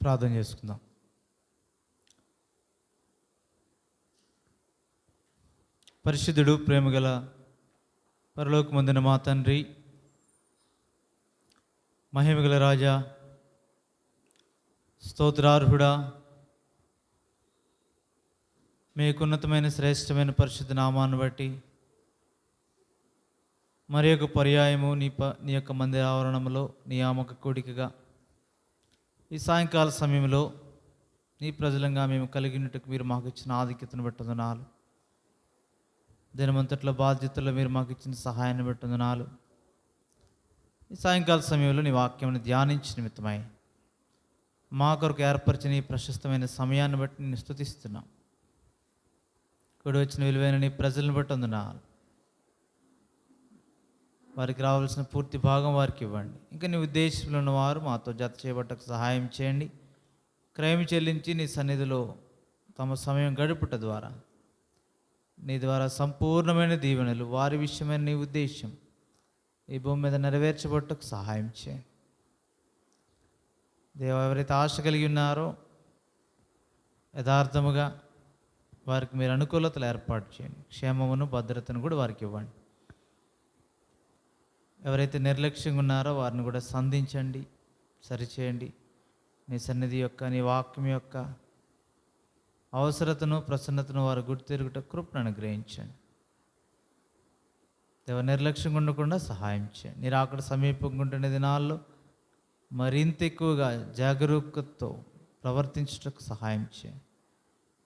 ప్రార్థన చేసుకుందాం. పరిశుద్ధుడు, ప్రేమగల పరలోకమందున మా తండ్రి, మహిమగల రాజా, స్తోత్రార్హుడా, మీకున్నతమైన శ్రేష్టమైన పరిశుద్ధ నామాన్ని బట్టి మరి ఒక పర్యాయము నీ యొక్క మందిర ఆవరణంలో నియామక కూడికగా ఈ సాయంకాల సమయంలో నీ ప్రజలంగా మేము కలిగినట్టుకు మీరు మాకు ఇచ్చిన ఆధిక్యతను బట్టి వందనాలు. దినమంతట్లో బాధ్యతల్లో మీరు మాకు ఇచ్చిన సహాయాన్ని బట్టి వందనాలు. ఈ సాయంకాల సమయంలో నీ వాక్యాన్ని ధ్యానించిన నిమిత్తమై మా కొరకు ఏర్పరిచిన ఈ ప్రశస్తమైన సమయాన్ని బట్టి నేను స్తుతిస్తున్నాం. కూడి వచ్చిన విలువైన నీ ప్రజలను బట్టి వందనాలు. వారికి రావాల్సిన పూర్తి భాగం వారికి ఇవ్వండి. ఇంకా నీ ఉద్దేశంలో ఉన్నవారు మాతో జత చేయబట్టకు సహాయం చేయండి. క్రయం చెల్లించి నీ సన్నిధిలో తమ సమయం గడుపుట ద్వారా నీ ద్వారా సంపూర్ణమైన దీవెనలు వారి విషయమైన నీ ఉద్దేశం ఈ భూమి మీద నెరవేర్చబట్టకు సహాయం చేయండి. దేవా, ఎవరైతే ఆశ కలిగి ఉన్నారో యథార్థముగా వారికి మీరు అనుకూలతలు ఏర్పాటు చేయండి. క్షేమమును భద్రతను కూడా వారికి ఇవ్వండి. ఎవరైతే నిర్లక్ష్యంగా ఉన్నారో వారిని కూడా సంధించండి, సరిచేయండి. నీ సన్నిధి యొక్క, నీ వాక్యం యొక్క అవసరతను, ప్రసన్నతను వారు గుర్తిరుగుట కృపను అనుగ్రహించండి. దేవ, నిర్లక్ష్యంగా ఉండకుండా సహాయం చేయండి. మీరు అక్కడ సమీపంగా ఉంటున్న దినాల్లో మరింత ఎక్కువగా జాగరూకతతో ప్రవర్తించుటకు సహాయం చేయండి.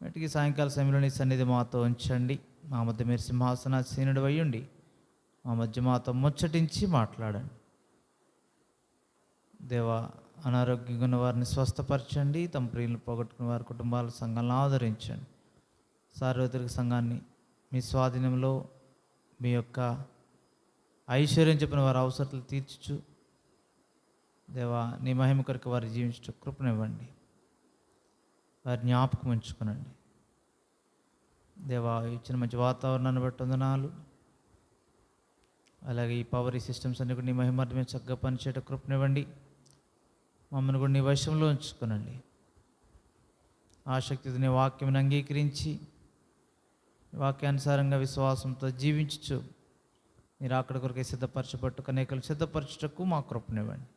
వీటికి సాయంకాల సమయంలో నీ సన్నిధి మాతో ఉంచండి. మా మధ్య మీరు సింహాసనాసీనుడు అయ్యుండి మా మధ్య మాతో ముచ్చటించి మాట్లాడండి. దేవా, అనారోగ్యంగా ఉన్న వారిని స్వస్థపరచండి. తమ ప్రియులను పోగొట్టుకున్న వారి కుటుంబాల సంఘాలను ఆదరించండి. సార్వత్రిక సంఘాన్ని మీ స్వాధీనంలో మీ యొక్క ఐశ్వర్యం చెప్పిన వారి అవసరాలు తీర్చుచు దేవా, నీ మహిమ కొరకు వారు జీవించడం కృపనివ్వండి. వారి జ్ఞాపకం ఉంచుకునండి. దేవా, ఇచ్చిన మంచి వాతావరణాన్ని బట్టి వందనాలు. అలాగే ఈ పవర్ సిస్టమ్స్ అన్ని కూడా నీ మహిమార్థమే చక్కగా పనిచేయడం కృపనివ్వండి. మమ్మల్ని కూడా నీ వశంలో ఉంచుకునండి. ఆసక్తితో నీ వాక్యం అంగీకరించి వాక్యానుసారంగా విశ్వాసంతో జీవించచ్చు మీరు అక్కడ కొరకే సిద్ధపరచబట్టు అనేకలు సిద్ధపరచుటకు మా కృపనివ్వండి.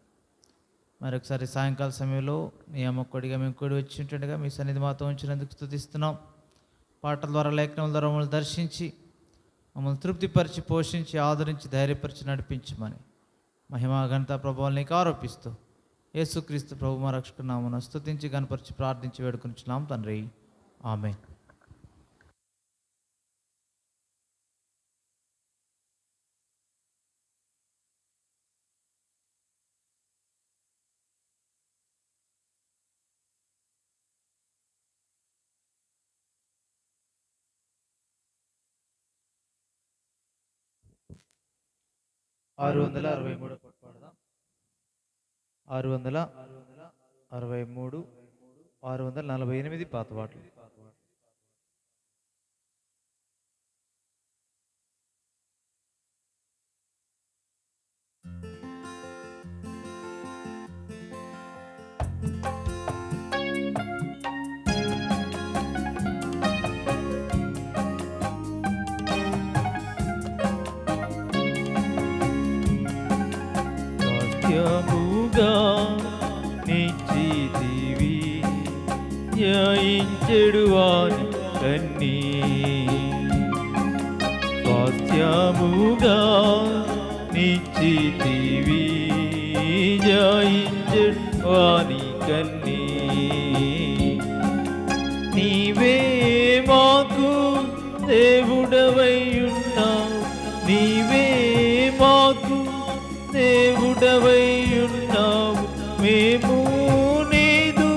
మరొకసారి సాయంకాల సమయంలో నీ అమ్మకొడిగా మేము కూడి వచ్చినట్టుగా మీ సన్నిధి మాతో ఉంచినందుకు స్తుతిస్తున్నాం. పాటల ద్వారా, లేఖనాల ద్వారా మమ్మల్ని దర్శించి మమ్మల్ని తృప్తిపరిచి, పోషించి, ఆదరించి, ధైర్యపరిచి నడిపించమని మహిమా ఘనత ప్రభావాలు నీకు ఆరోపిస్తూ యేసుక్రీస్తు ప్రభు మా రక్షకుని నామమున స్తుతించి గణపరిచి ప్రార్థించి వేడుకొనిచున్నాం తండ్రి. ఆమేన్. ఆరు వందల 63 కొట్టాడదాం. 663, 648 పాత పాటలు. వాక్యముగా నిశ్చితివి జయించెడు వాని కన్నీ, స్వాస్థ్యముగా నిశ్చితివి జయించెడు వాని కన్నీ. నీవే మాకు దేవుడవై ఉన్నావు, నీవే మాకు దేవుడవై ఉన్నావు. మేము నీదు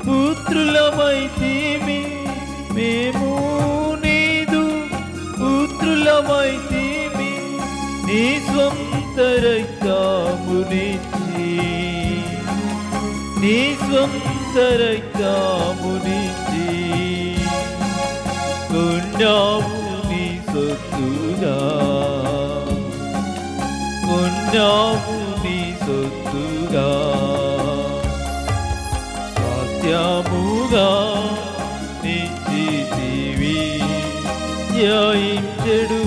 పుత్రులమైతిమి, మేము నీదు పుత్రులమైతిమి. నీ స్వంత రక్తమునిచ్చి, నీ స్వంత రక్తమునిచ్చి కొన్నావు నీ సొత్తుగా, కొన్నావు నీ సొత్తుగా.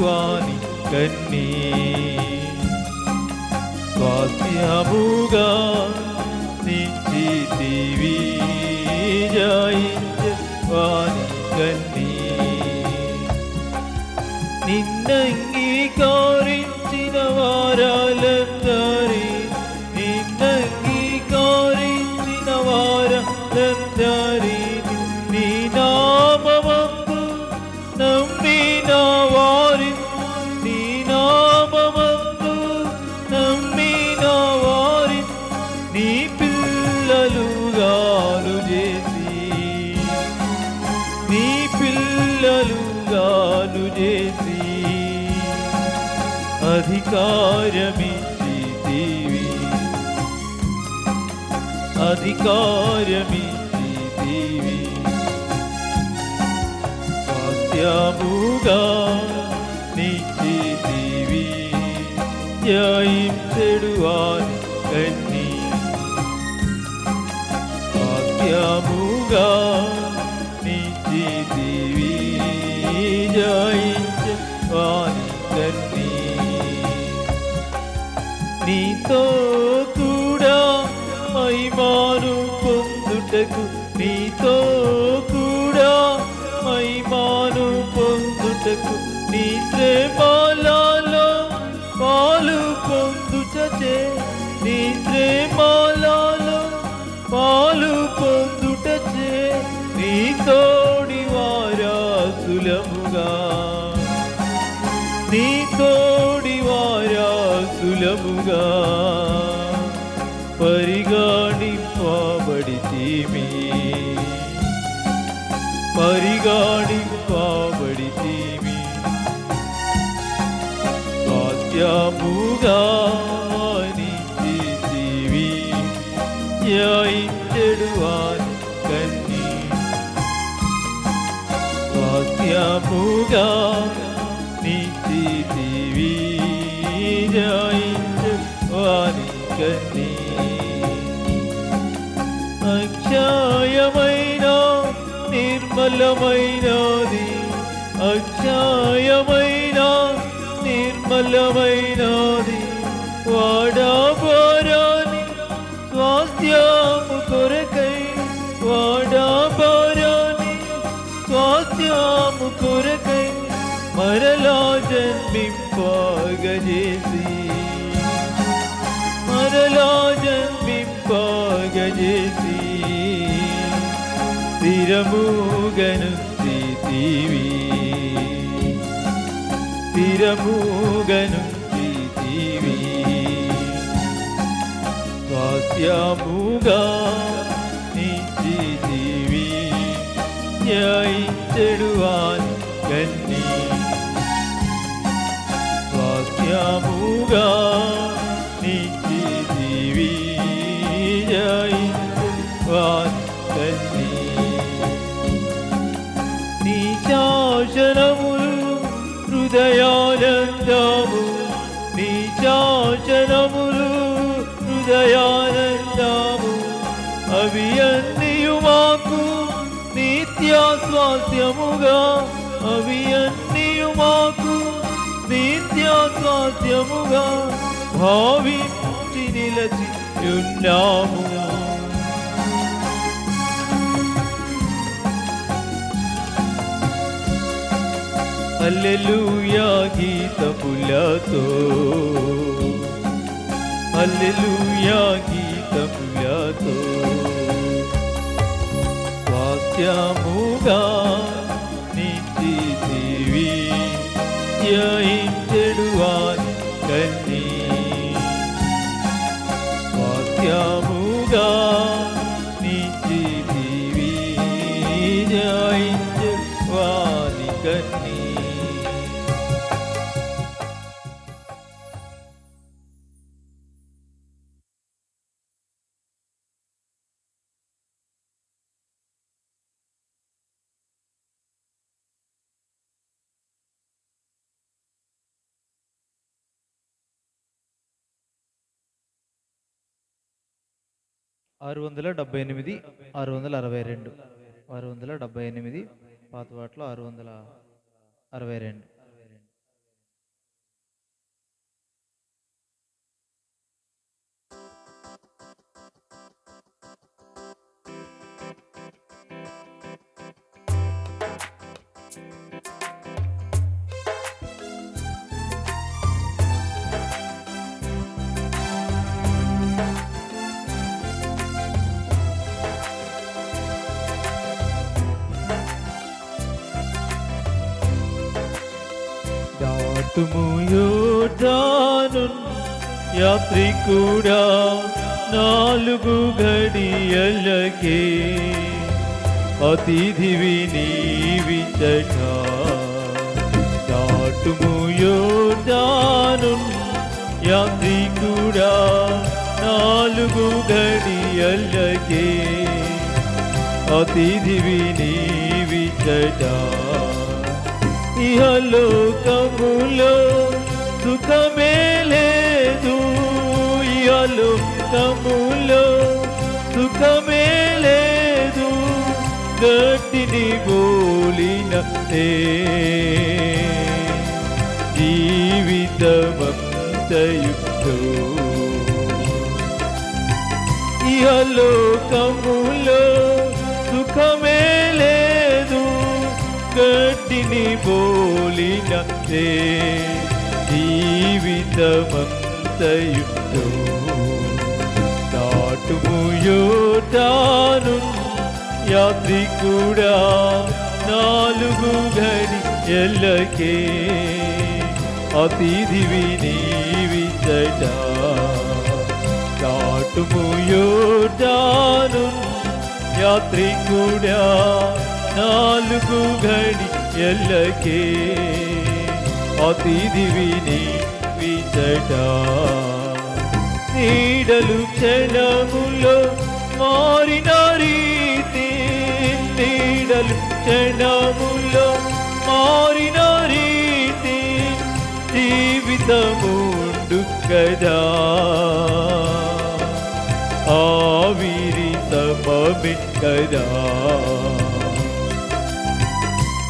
వాని కన్నీ స్వాస్థ్యముగా నిశ్చితివి జయించే వాని కన్నీ నిన్నంగీకరించిన వారాలందరి నిన్నంగీకరించిన వారాలందరి నీ నామమందు నమ్మిన వారి నీ నామమందు నమ్మిన వారి నీ పిల్లలుగాను చేసి నీ పిల్లలుగాను చేసి అధికారమిచ్చితివి అధికారమిచ్చితివి స్వాస్థ్యముగా నిశ్చితివి జయించెడు వాని కన్నీ స్వాస్థ్యముగా నిశ్చితివి జయించె వాని కన్నీ నీతో కూడా మహిమాను పొందుటకు నీతో కూడా మహిమాను పొందుటకు నీ శ్రమలలో పాలు పొందుటచే నీ శ్రమలలో పాలు పొందుటచే నీ తోడి వారసులముగా నీ తోడి వారసులముగా పరిగణింపబడితిమి పరిగణింపబడితిమి స్వాస్థ్యముగా నిశ్చితివి జయించెడు వాని కన్నీ స్వాస్థ్యముగా నిశ్చితివి జయించెడు వాని కన్నీ అక్షయమైన నిర్మలమైనది అక్షయమైన నిర్మలమైనది వాడబోరాని స్వాస్థ్యము కొరకై వాడబోరాని స్వాస్థ్యము కొరకై మరలా జన్మింపగజేసి మరలా జన్మింపగజేసి స్థిరముగను స్థితివి స్థిరముగను స్థితివి స్వాస్థ్యముగా నిశ్చితివి జయించెడు వాని కన్నీ స్వాస్థ్యముగా నిశ్చితివి జయించెడు వాని కన్నీ నీ శాసనములు హృదయానందము నీ శాసనములు హృదయానందము అవి అన్నియు మాకు నిత్య స్వాస్థ్యముగా అవి అన్నియు మాకు నిత్య స్వాస్థ్యముగా భావించి నిలచి ఉన్నాము హల్లెలూయా గీతములతో హల్లెలూయా గీతములతో స్వాస్థ్యముగా నిశ్చితివి జయించెడు వాని కన్నీ స్వాస్థ్యముగా నిశ్చితివి జయించెడు వాని కన్నీ ఆరు వందల 78 662 678 పాత వాటిలో 662 దాటుము యోర్దాను యాత్రికుడా 4 ఘడియలకే అతిథివి నీవిచట దాటుము యోర్దాను యాత్రికుడా 4 ఘడియలకే అతిథివి నీవిచట ఇహలోకములో సుఖమే లేదు ఇహలోకములో సుఖమే లేదు గట్టిని బోలిన జీవితమంతయుక్తో ఇహలోకములో సుఖమే లేదు గట్టిని బోలిన జీవితమంతయుక్తో దాటుము యోర్దాను యాత్రికుడా 4 ఘడియలకే అతిథివి నీవిచట దాటుము యోర్దాను యాత్రికుడా 4 ఘడియలకే అతిథివి నీవిచట నీడలు క్షణములో మారిన రీతి నీడలు క్షణములో మారిన రీతి జీవితముండు కదా ఆవిరి సమమే కదా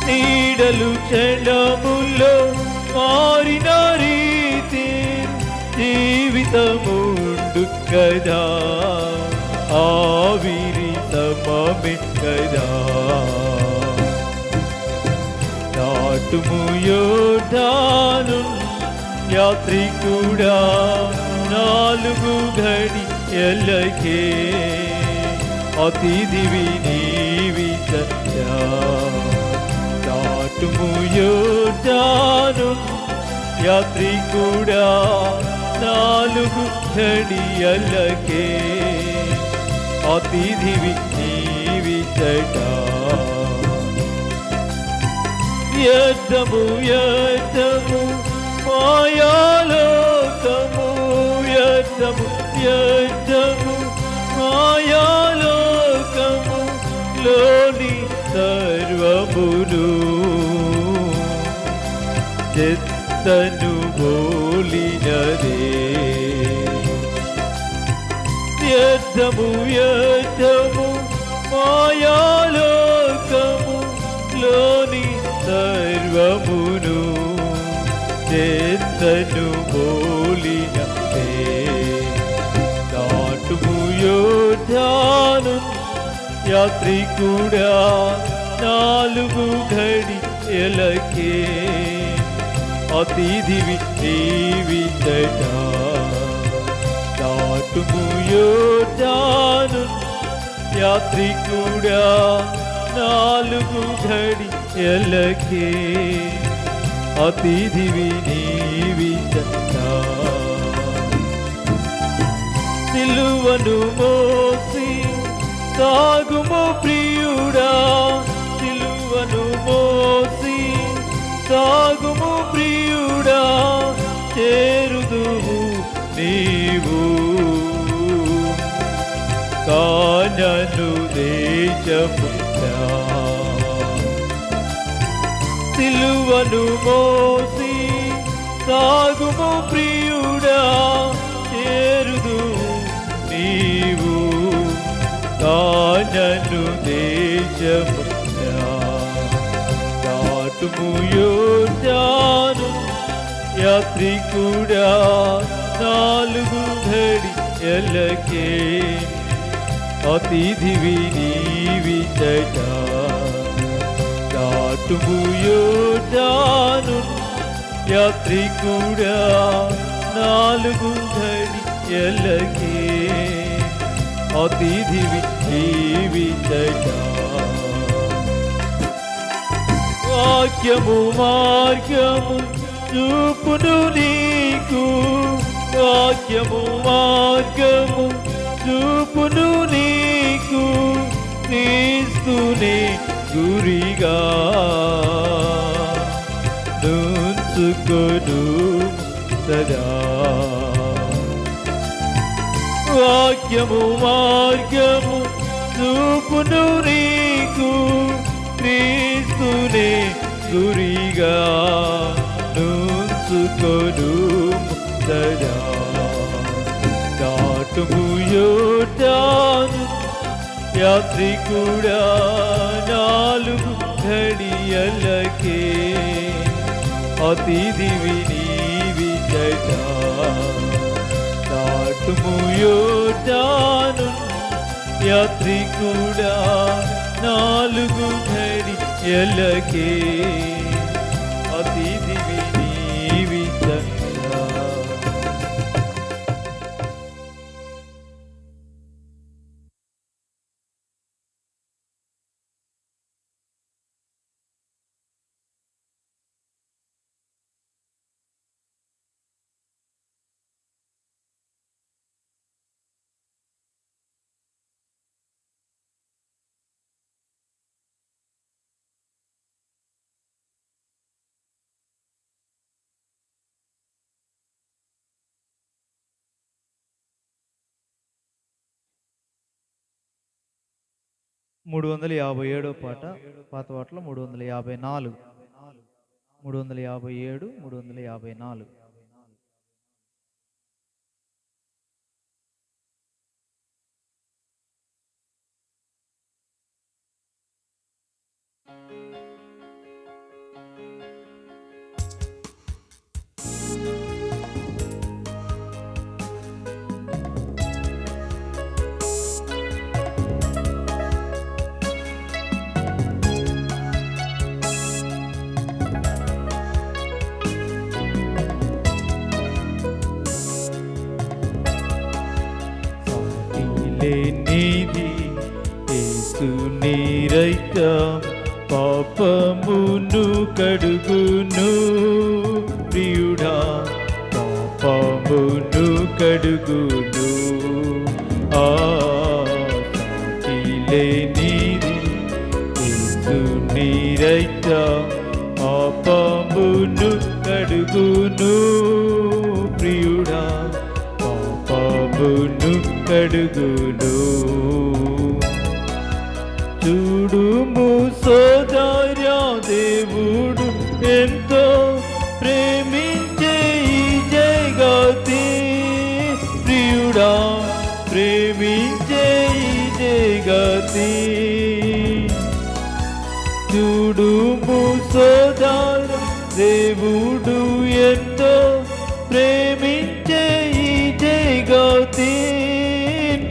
నీడలు క్షణములో మారిన రీతి జీవితముండు కదా ఆవిరి సమమే కదా దాటుము యోర్దాను యాత్రికుడా 4 ఘడియలకే అతిథివి నీవిచట దాటుము యోర్దాను యాత్రికుడా 4 ఘడియలకే అతిథివి నీవిచట వ్యర్థము వ్యర్థము మాయాలోకము వ్యర్థము వ్యర్థము మాయాలోకము లోని సర్వమును చెత్తను బోలినదే వ్యర్థము వ్యర్థము మాయాలోకము లోని సర్వమును చెత్తను బోలినదే దాటుము యోర్దాను యాత్రికుడా 4 ఘడియలకే అతిథివి నీవిచట దాటుము యోర్దాను యాత్రికుడా 4 ఘడియలకే అతిథివి నీవిచట సిలువను మోసి సాగుము ప్రియుడా సిలువను మోసి సాగుము ప్రియుడా చేరుదువు నీవు కానను దేశమునా సిలువను మోసి సాగుము ప్రియుడా చేరుదువు నీవు కానను దేశమునా దాటుము యోర్దాను యాత్రికుడా 4 ఘడియలకే అతిథివి నీవిచట దాటుము యోర్దాను యాత్రికుడా 4 ఘడియలకే అతిథివి నీవిచట వాక్యము మార్గము చూపును నీకు, వాక్యము మార్గము చూపును నీకు, క్రీస్తునే గురిగా నుంచుకొను సదా. వాక్యము మార్గము చూపును నీకు, క్రీస్తునే గురిగా నుంచుకొను సదా. దాటుము యోర్దాను యాత్రికుడా 4 ఘడియలకే, అతిథివి నీవిచట. దాటుము యోర్దాను యాత్రికుడా 4 ఘడియలకే, అతిథివి నీవిచట. మూడు వందల 57వ పాట, పాత పాటలో 354, 357, 354. నీది యేసు నీరైక, పాపమును కడుగును ప్రియుడా, పాపమును కడుగును. సాటిలే నీది యేసు నీరైక, పాపమును కడుగును ప్రియుడా, పాపమును కడుగును. చూడుము సోదరా, దేవుడు ఎంతో ప్రేమించే ఈ జగతి, ప్రియుడా ప్రేమించే ఈ జగతి. చూడుము సోదరా, దేవుడు ఎంతో ప్రేమించే ఈ జగతి,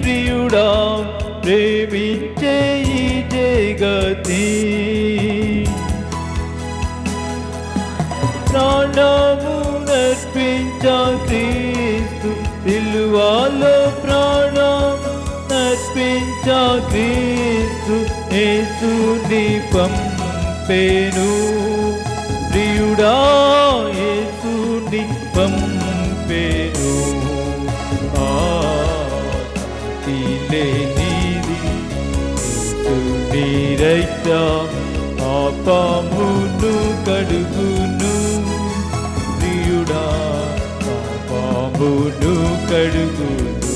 ప్రియుడా ప్రేమించే ఈ జగతి. ప్రాణము నర్పించా క్రీస్తు సిలువలో, ప్రాణము నర్పించా క్రీస్తు యేసుని పంపెను, ప్రియుడా యేసుని పంపెను. సాటిలే నీది యేసు నీరైక, పాపమును కడుగును ప్రియుడా, పాపమును కడుగును.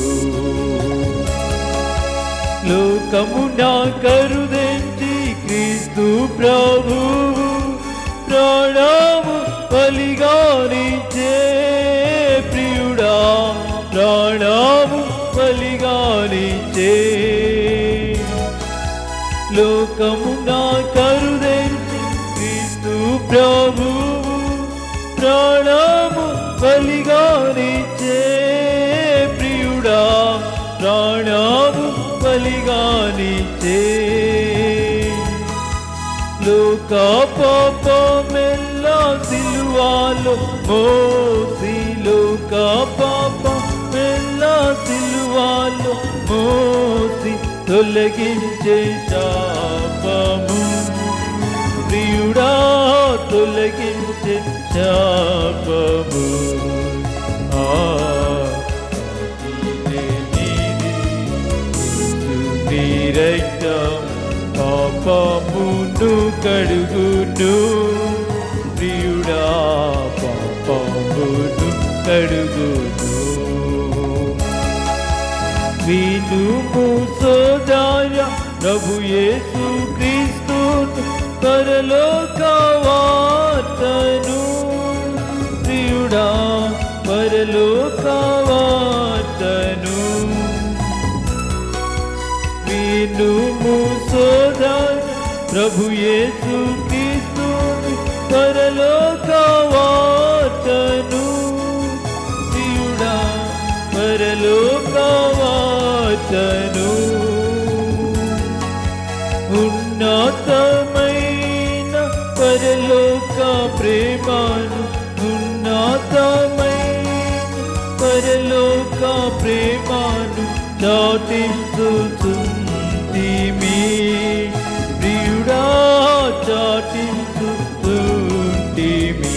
లోకమున కరుదెంచి క్రీస్తు ప్రభువు ప్రాణము బలిగానిచ్చే, ప్రియుడా ప్రాణము బలిగానిచ్చే. లోకమున కరుదెంచి క్రీస్తు ప్రభువు ప్రాణము బలిగానిచ్చే, ప్రియుడా ప్రాణము బలిగానిచ్చే. లోక పాపమెల్లా సిలువలో మోసి, లోక పాపమెల్లా సిలువలో మోసి తొలగించే శాపము, ప్రియుడా తొలగించే శాపము నీ రక్తం పాపమును కడుగును ప్రియుడా పాపమును కడుగును వినుము సోదర ప్రభు యేసు క్రీస్తును పరలోక వార్తను ప్రియుడా పరలోక వార్తను వినుము సోదర ప్రభు యేసు క్రీస్తును పరలోక వార్తను ప్రియుడా పరలోక వార్తను ఉన్నతమైన పరలోక ప్రేమను ఉన్నతమైన పరలోక ప్రేమను చాటించుచుంటిమి ప్రియుడా చాటించుచుంటిమి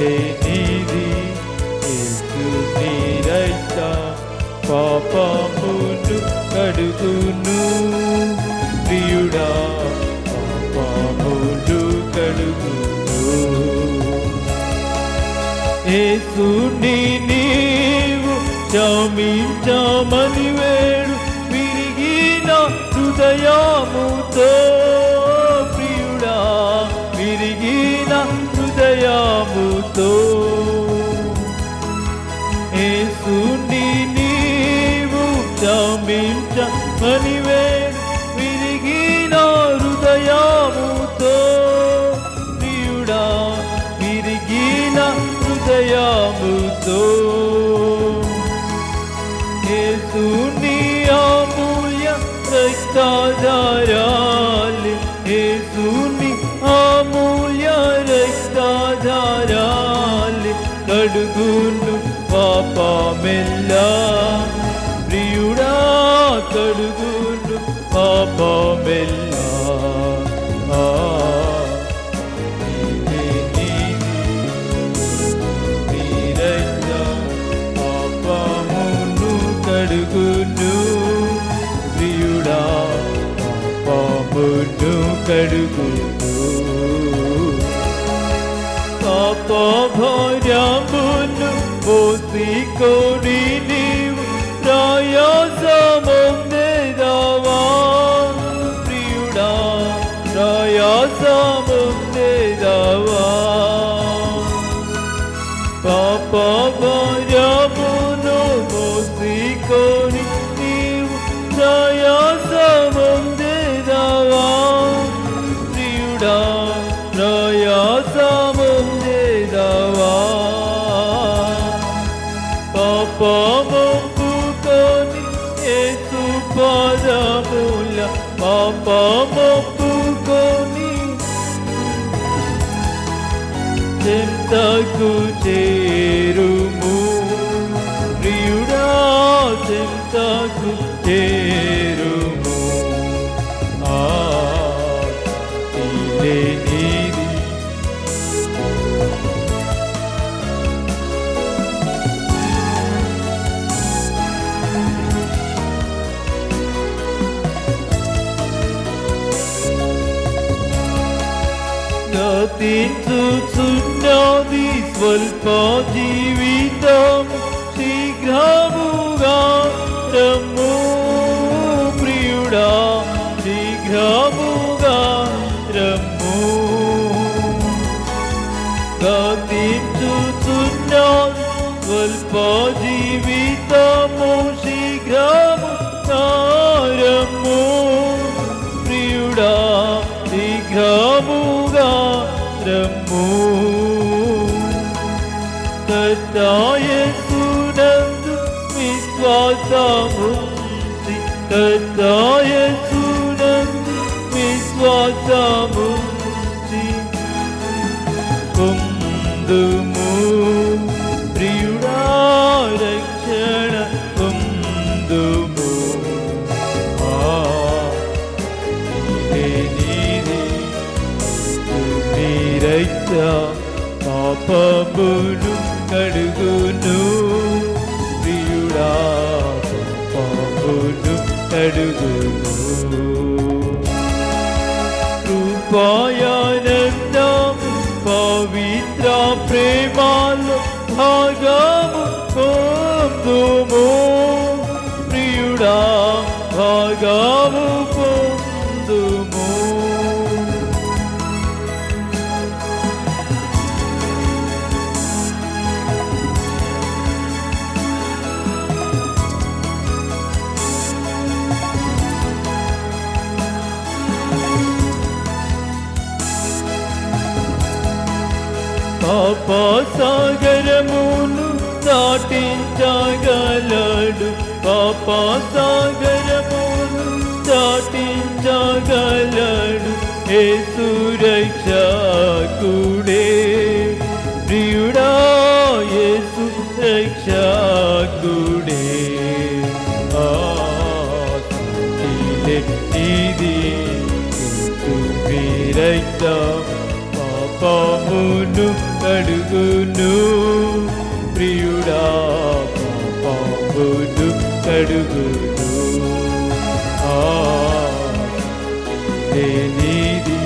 నీది యేసుని రక్తం పాపమును కడుగును ప్రియుడా పాపమును కడుగును యేసుని నీవు క్షమించమని వేడు విరిగిన హృదయముతో ప్రియుడా విరిగిన హృదయముతో యేసుని నీవు క్షమించమని వేడు విరిగిన హృదయముతో ప్రియుడా విరిగిన హృదయముతో యేసుని అమూల్య రక్తధారాలు యేసుని అమూల్య రక్తధారాలు కడుగును పాపమెల్లా ప్రియుడా కడుగును పాపమెల్లా పాపమును కడుగును ప్రియుడా పాపమును కడుగును పాప భారమును మోసికొని నీవు ప్రయాసముందెదవా ప్రియుడా ప్రయాసముందెదవా పాప భారమును మోసికొని నీవు ప్రయాసముందెదవా ప్రియుడా ప్రయాసముందెదవా పాపమొప్పుకొని యేసు పాదముల పాపమొప్పుకొని చెంతకు చేరుము ప్రియుడా చెంతకు చేరుము ఇదే నీది గతించుచున్నది స్వల్ప జీవితం శీఘ్రముగా రమ్ము ప్రియుడా శీఘ్రముగా రమ్ము గతించుచున్నది స్వల్ప జీవితము శీఘ్రముగా రమ్ము ప్రియుడా శీఘ్రముగా రమ్ము కర్తాయేసునందు విశ్వాసముంచి కర్తాయేసునందు విశ్వాసముంచి పొందుము ప్రియుడా రక్షణ పొందుము నీదే పాపమును కడుగును ప్రియుడా పాపమును కడుగును కృపాయానందం పవిత్ర ప్రేమాలో భాగము పొందుము ప్రియుడా భాగము పొందుము పాపసాగరమును దాటించగలడు పాపసాగరమును దాటించగలడు యేసు రక్షకుడే ప్రియుడా యేసు రక్షకుడే ఆశీలే ఇది రక్తం పాపమును కడుగును ప్రియుడా పాపమును కడుగును నీది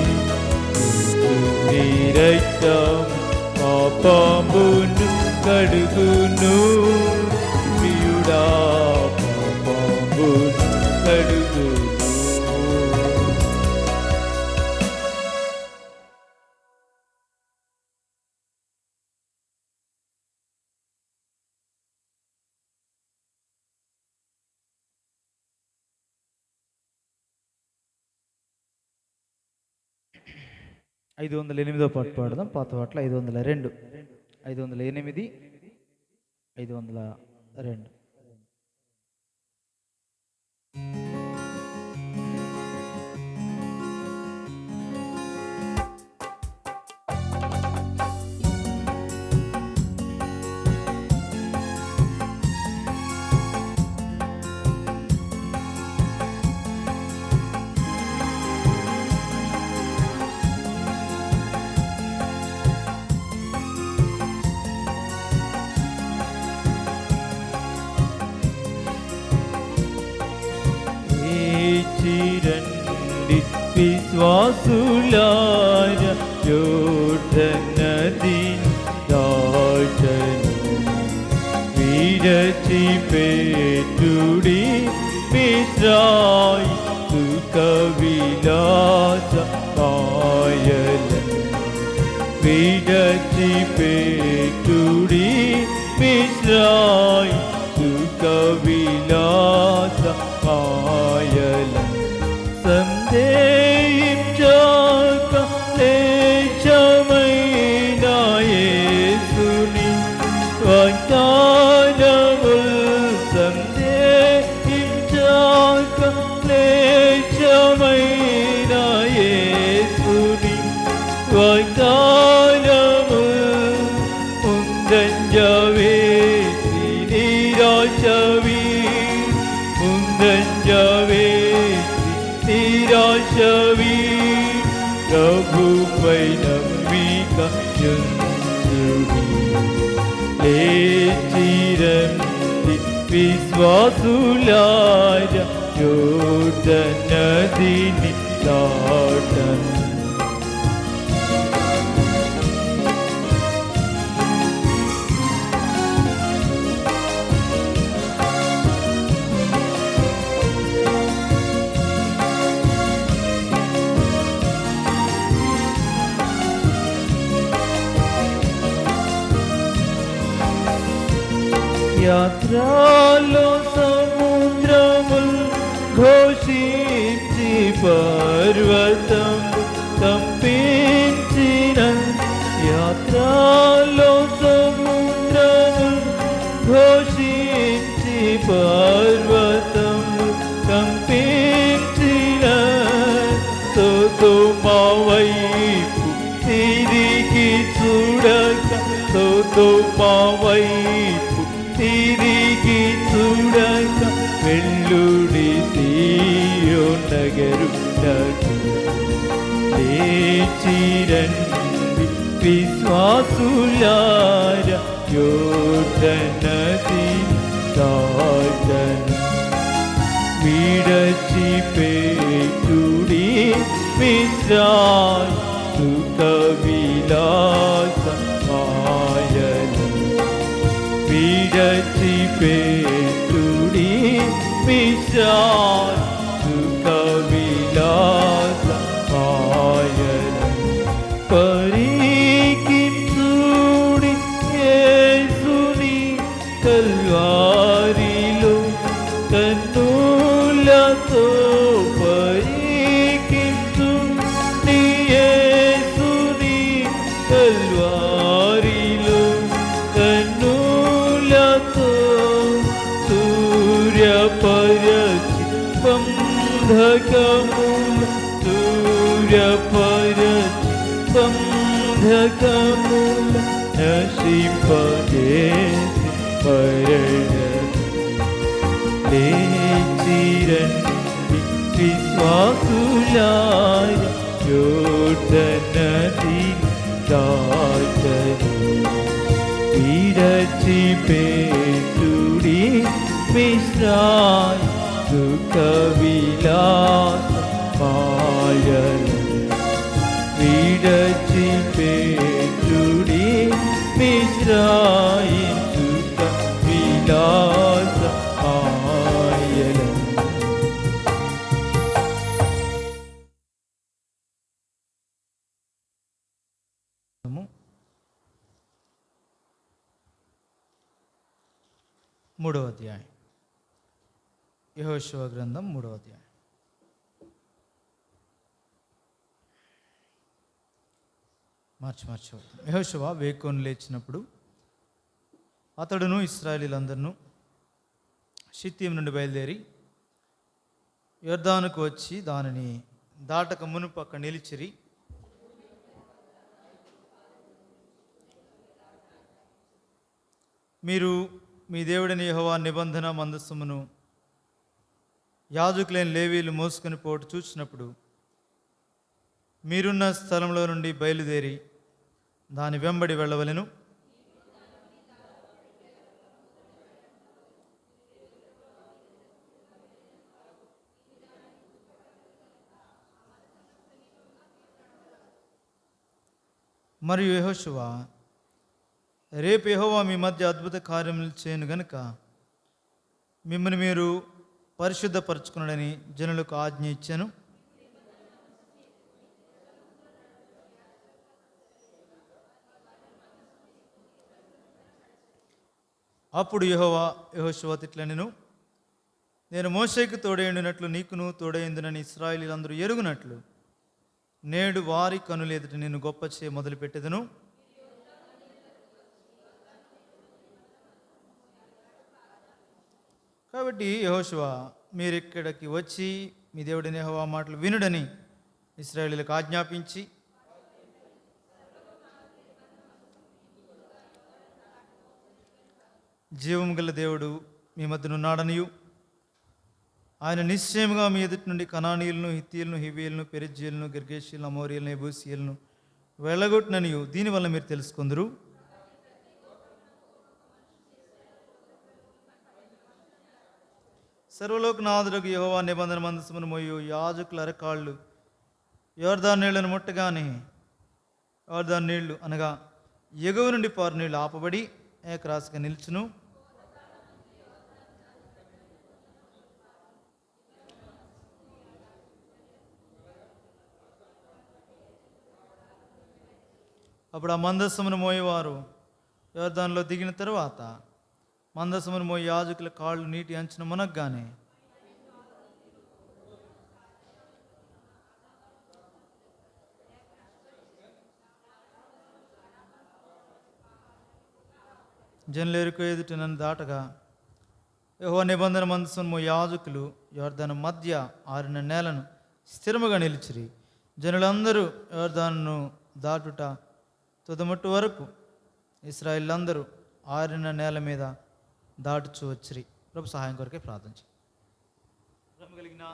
రక్తం పాపమును కడుగును ప్రియుడా పాపమును కడుగును. ఐదు 508వ పాట పాడదాం. పాత పాటలు 502 508 502. చిరండి విశ్వాసులార యోర్దనది దాటను విరచిపెట్టుడి మిశ్రాయి సుఖ విలాస మాయలను విరచిపెట్టుడి మిశ్రాయి సుఖ విలాస మాయలను సందేహించక లేచమైన యేసుని వాగ్దానముల్ సందేహించక లేచమైన యేసుని వాగ్దానముల్ ముందంజవేసి నిరాశవి ముందంజవేసి నిరాశవి ప్రభుపై నమ్మిక యుందుడి లేచిరండి విశ్వాసులార యోర్దనదిని దాటను యాత్రలో సముద్రముల్ ఘోషించి పర్వతం కంపించిన యాత్రలో సముద్రముల్ ఘోషించి పర్వతం కంపించిన సొదొమ వైపు తిరిగి చూడక సొదొమ వైపు తిరిగి చూడక వెల్లుడి సీయోను నగరునకు లేచిరండి విశ్వాసులార విశ్వాసులార యోర్దనది దాటను విడచిపెట్టుడి మిశ్రాయి సుఖ విలాస మాయను విడచిపెట్టుడి మిశ్రాయి సుఖ విలాస మాయను పరికించుడి యేసుని కల్వారిలో కన్నులతో పరికించుడి యేసుని కల్వారిలో కన్నులతో సూర్యపరచి బంధకములు సూర్యపరచి బంధకముల నశింపజేసి మరణ లేచిరండి విశ్వాసులార యోర్దనది దాటను విడచిపెట్టుడి మిశ్రాయి సుఖ విలాస మాయను విడచిపెట్టుడి మిశ్రాయి సుఖ విలాస మాయను. మూడవ అధ్యాయం యెహోషువ గ్రంథం 3వ అధ్యాయం. మార్చి యెహోషువ వేకోను లేచినప్పుడు అతడును ఇశ్రాయేలీయులందరూ షిత్తీము నుండి బయలుదేరి యొర్దానుకు వచ్చి దానిని దాటక మునుపు అక్కడ నిలిచిరి. మీరు మీ దేవుడిని యెహోవా నిబంధన మందసమును యాజకులైన లేవీలు మోసుకొని పోటు చూసినప్పుడు మీరున్న స్థలంలో నుండి బయలుదేరి దాని వెంబడి వెళ్ళవలెను. మరియు యెహోషువ రేపు యెహోవా మీ మధ్య అద్భుత కార్యములు చేయను గనుక మిమ్మల్ని మీరు పరిశుద్ధపరచుకున్నాడని జనులకు ఆజ్ఞ ఇచ్చాను. అప్పుడు యెహోషువ ఇట్లనెను, నేను మోషేకు తోడైండినట్లు నీకును తోడైందునని ఇశ్రాయేలీయులందరూ ఎరుగునట్లు నేడు వారి కనుల ఎదుట నేను గొప్ప చేయ మొదలుపెట్టెదను. కాబట్టి యెహోషువ మీరు ఇక్కడికి వచ్చి మీ దేవుడిని యెహోవా మాటలు వినుడని ఇశ్రాయేలీయులకు ఆజ్ఞాపించి జీవము గల దేవుడు మీ మధ్యన ఉన్నాడనియు ఆయన నిశ్చయముగా మీ ఎదుటి నుండి కనానీయులను హిత్తీయులను హివీయులను పెరిజ్జీయులను గిర్గేషీయులను అమోరీయులను ఎబూసీయులను వెళ్ళగొట్టుననియు దీనివల్ల మీరు తెలుసుకుందరు. సర్వలోకనాథులకు యెహోవా నిబంధన మందసమును మోయు యాజకుల అరకాళ్ళు యోర్దాను నీళ్లను ముట్టగానే యోర్దాను నీళ్లు అనగా ఎగువ నుండి పారు నీళ్లు ఆపబడి ఏకరాశిగా నిల్చును. అప్పుడు ఆ మందసమును మోయేవారు యోర్దానులో దిగిన తరువాత మందసమును మోయి యాజకుల కాళ్ళు నీటి అంచున మునగ్గానే జనులేరుకు ఎదుట నన్ను దాటగా యెహోవా నిబంధన మందసమును మోయి యాజకులు యోర్దాను మధ్య ఆరిన నేలను స్థిరముగా నిలిచిరి. జనులందరూ యోర్దానును దాటుట తుదముట్టు వరకు ఇశ్రాయేలీయులందరూ ఆరిన నేల మీద దాటుచు వచ్చిరి. ప్రభు సహాయం కొరకే ప్రార్థించి కలిగిన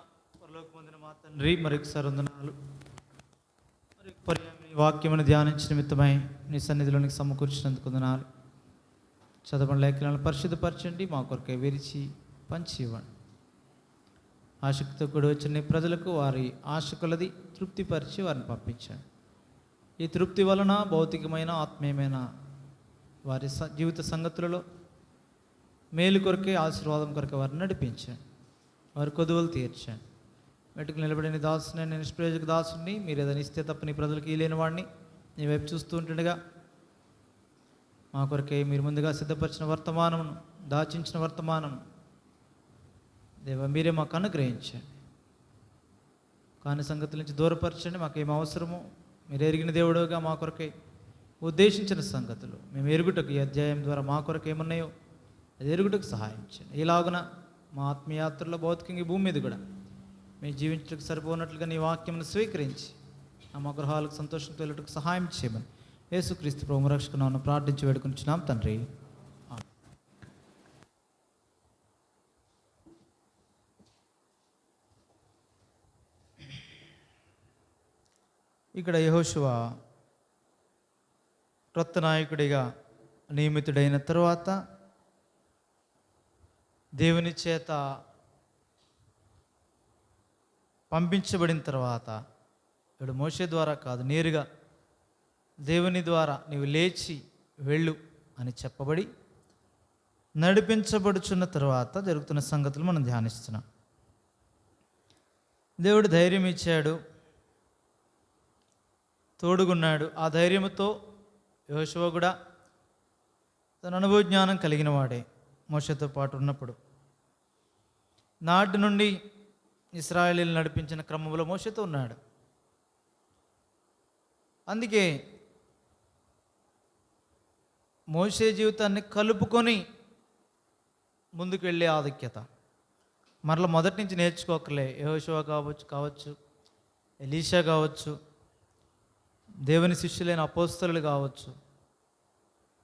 పరలోక పొందిన మా తండ్రి మరొకసారి వందనాలు. మరి పర్యాయం ఈ వాక్యమును ధ్యానించిన నిమిత్తమై నీ సన్నిధిలోనికి సమకూర్చినందుకు వందనాలు. చదవని లేఖనాలను పరిశుద్ధపరచండి, మా కొరకే విరిచి పంచి ఇవ్వండి. ఆసక్తితో కూడా వచ్చిన నీ ప్రజలకు వారి ఆశ కొలది తృప్తిపరిచి వారిని పంపించండి. ఈ తృప్తి వలన భౌతికమైన ఆత్మీయమైన వారి జీవిత సంగతులలో మేలు కొరకే, ఆశీర్వాదం కొరకే వారిని నడిపించండి. వారి కొదువులు తీర్చండి. వెటుకు నిలబడిన దాసుని, నేను నిష్ప్రయోజక దాసుని, మీరు ఏదైనా ఇస్తే తప్ప నీ ప్రజలకు ఇలేని వాడిని నీ వైపు చూస్తూ ఉంటుండగా మా కొరకే మీరు ముందుగా సిద్ధపరిచిన వర్తమానమును, దాచించిన వర్తమానము దేవా మీరే మాకు అనుగ్రహించండి. కాని సంగతుల నుంచి దూరపరచండి. మాకేం అవసరమో మీరు ఎరిగిన దేవుడుగా మా కొరకే ఉద్దేశించిన సంగతులు మేము ఎరుగుటకు ఈ అధ్యాయం ద్వారా మా కొరకు ఏమున్నాయో అది ఎరుగుటకు సహాయం చేయండి. ఇలాగున మా ఆత్మీయాత్రలో భౌతికంగా ఈ భూమి మీద కూడా మేము జీవించడానికి సరిపోనట్లుగా నీ వాక్యమును స్వీకరించి మా గృహాలకు సంతోషంతో వెళ్ళటకు సహాయం చేయమని యేసుక్రీస్తు ప్రభువు రక్షకునామమున ప్రార్థించి వేడుకొనిచున్నాం తండ్రి. ఇక్కడ యెహోషువ క్రొత్త నాయకుడిగా నియమితుడైన తరువాత దేవుని చేత పంపించబడిన తర్వాత ఇప్పుడు మోషే ద్వారా కాదు, నేరుగా దేవుని ద్వారా నీవు లేచి వెళ్ళు అని చెప్పబడి నడిపించబడుచున్న తర్వాత జరుగుతున్న సంగతులు మనం ధ్యానిస్తున్నాం. దేవుడు ధైర్యం ఇచ్చాడు, తోడుగున్నాడు. ఆ ధైర్యంతో యెహోషువ కూడా తన అనుభవ జ్ఞానం కలిగిన వాడే మోషేతో పాటు ఉన్నప్పుడు. నాటి నుండి ఇశ్రాయేలీయులు నడిపించిన క్రమంలో మోషేతో ఉన్నాడు. అందుకే మోషే జీవితాన్ని కలుపుకొని ముందుకు వెళ్ళే ఆధిక్యత మరలా మొదటి నుంచి నేర్చుకోకలే. యెహోషువ కావచ్చు, ఎలీషా కావచ్చు, దేవుని శిష్యులైన అపోస్తలులు కావచ్చు,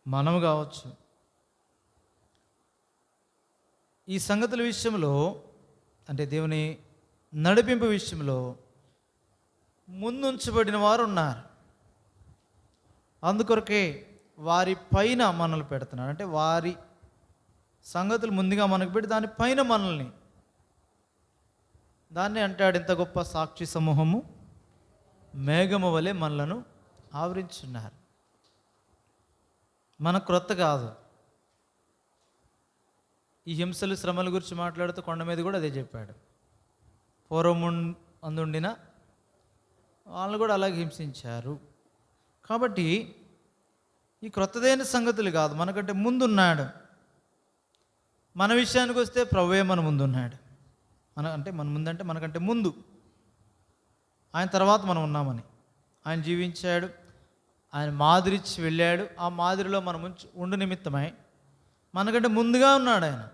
మనము కావచ్చు, ఈ సంగతుల విషయంలో అంటే దేవుని నడిపింపు విషయంలో ముందుంచబడిన వారు ఉన్నారు. అందుకొరకే వారి పైన మనల్ని పెడుతున్నాడు. అంటే వారి సంగతులు ముందుగా మనకు పెట్టి దానిపైన మనల్ని, దాన్ని అంటాడు, ఇంత గొప్ప సాక్షి సమూహము మేఘము వలె మనలను ఆవరించున్నారు. మన క్రొత్త కాదు. ఈ హింసలు శ్రమల గురించి మాట్లాడుతూ కొండ మీద కూడా అదే చెప్పాడు. పూర్వం అందుండిన వాళ్ళని కూడా అలాగే హింసించారు. కాబట్టి ఈ క్రొత్తదైన సంగతులు కాదు, మనకంటే ముందున్నాడు. మన విషయానికి వస్తే ప్రభువే మన ముందున్నాడు. మన ముందంటే మనకంటే ముందు, ఆయన తర్వాత మనం ఉన్నామని ఆయన జీవించాడు. ఆయన మాదిరిచ్చి వెళ్ళాడు. ఆ మాదిరిలో మనం ఉండు నిమిత్తమై మనకంటే ముందుగా ఉన్నాడు ఆయన.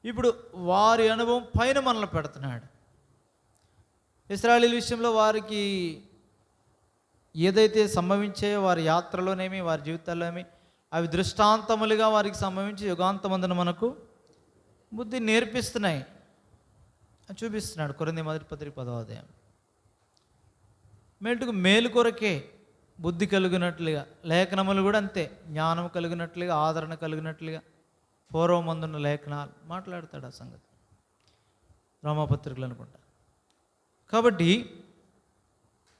ఇప్పుడు వారి అనుభవం పైన మనల్ని పెడుతున్నాడు. ఇశ్రాయేలీయుల విషయంలో వారికి ఏదైతే సంభవించాయో వారి యాత్రలోనేమి వారి జీవితాల్లోనేమి అవి దృష్టాంతములుగా వారికి సంభవించి యుగాంతమందున మనకు బుద్ధి నేర్పిస్తున్నాయి, చూపిస్తున్నాడు. కొరింథీ మొదటి పత్రిక 10వ అధ్యాయం. మేలు కొరకే బుద్ధి కలిగినట్లుగా, లేఖనములు కూడా అంతే, జ్ఞానం కలిగినట్లుగా, ఆదరణ కలిగినట్లుగా పూర్వమందున్న లేఖనాలు మాట్లాడతాడు. ఆ సంగతి రోమాపత్రికలు అనుకుంటా. కాబట్టి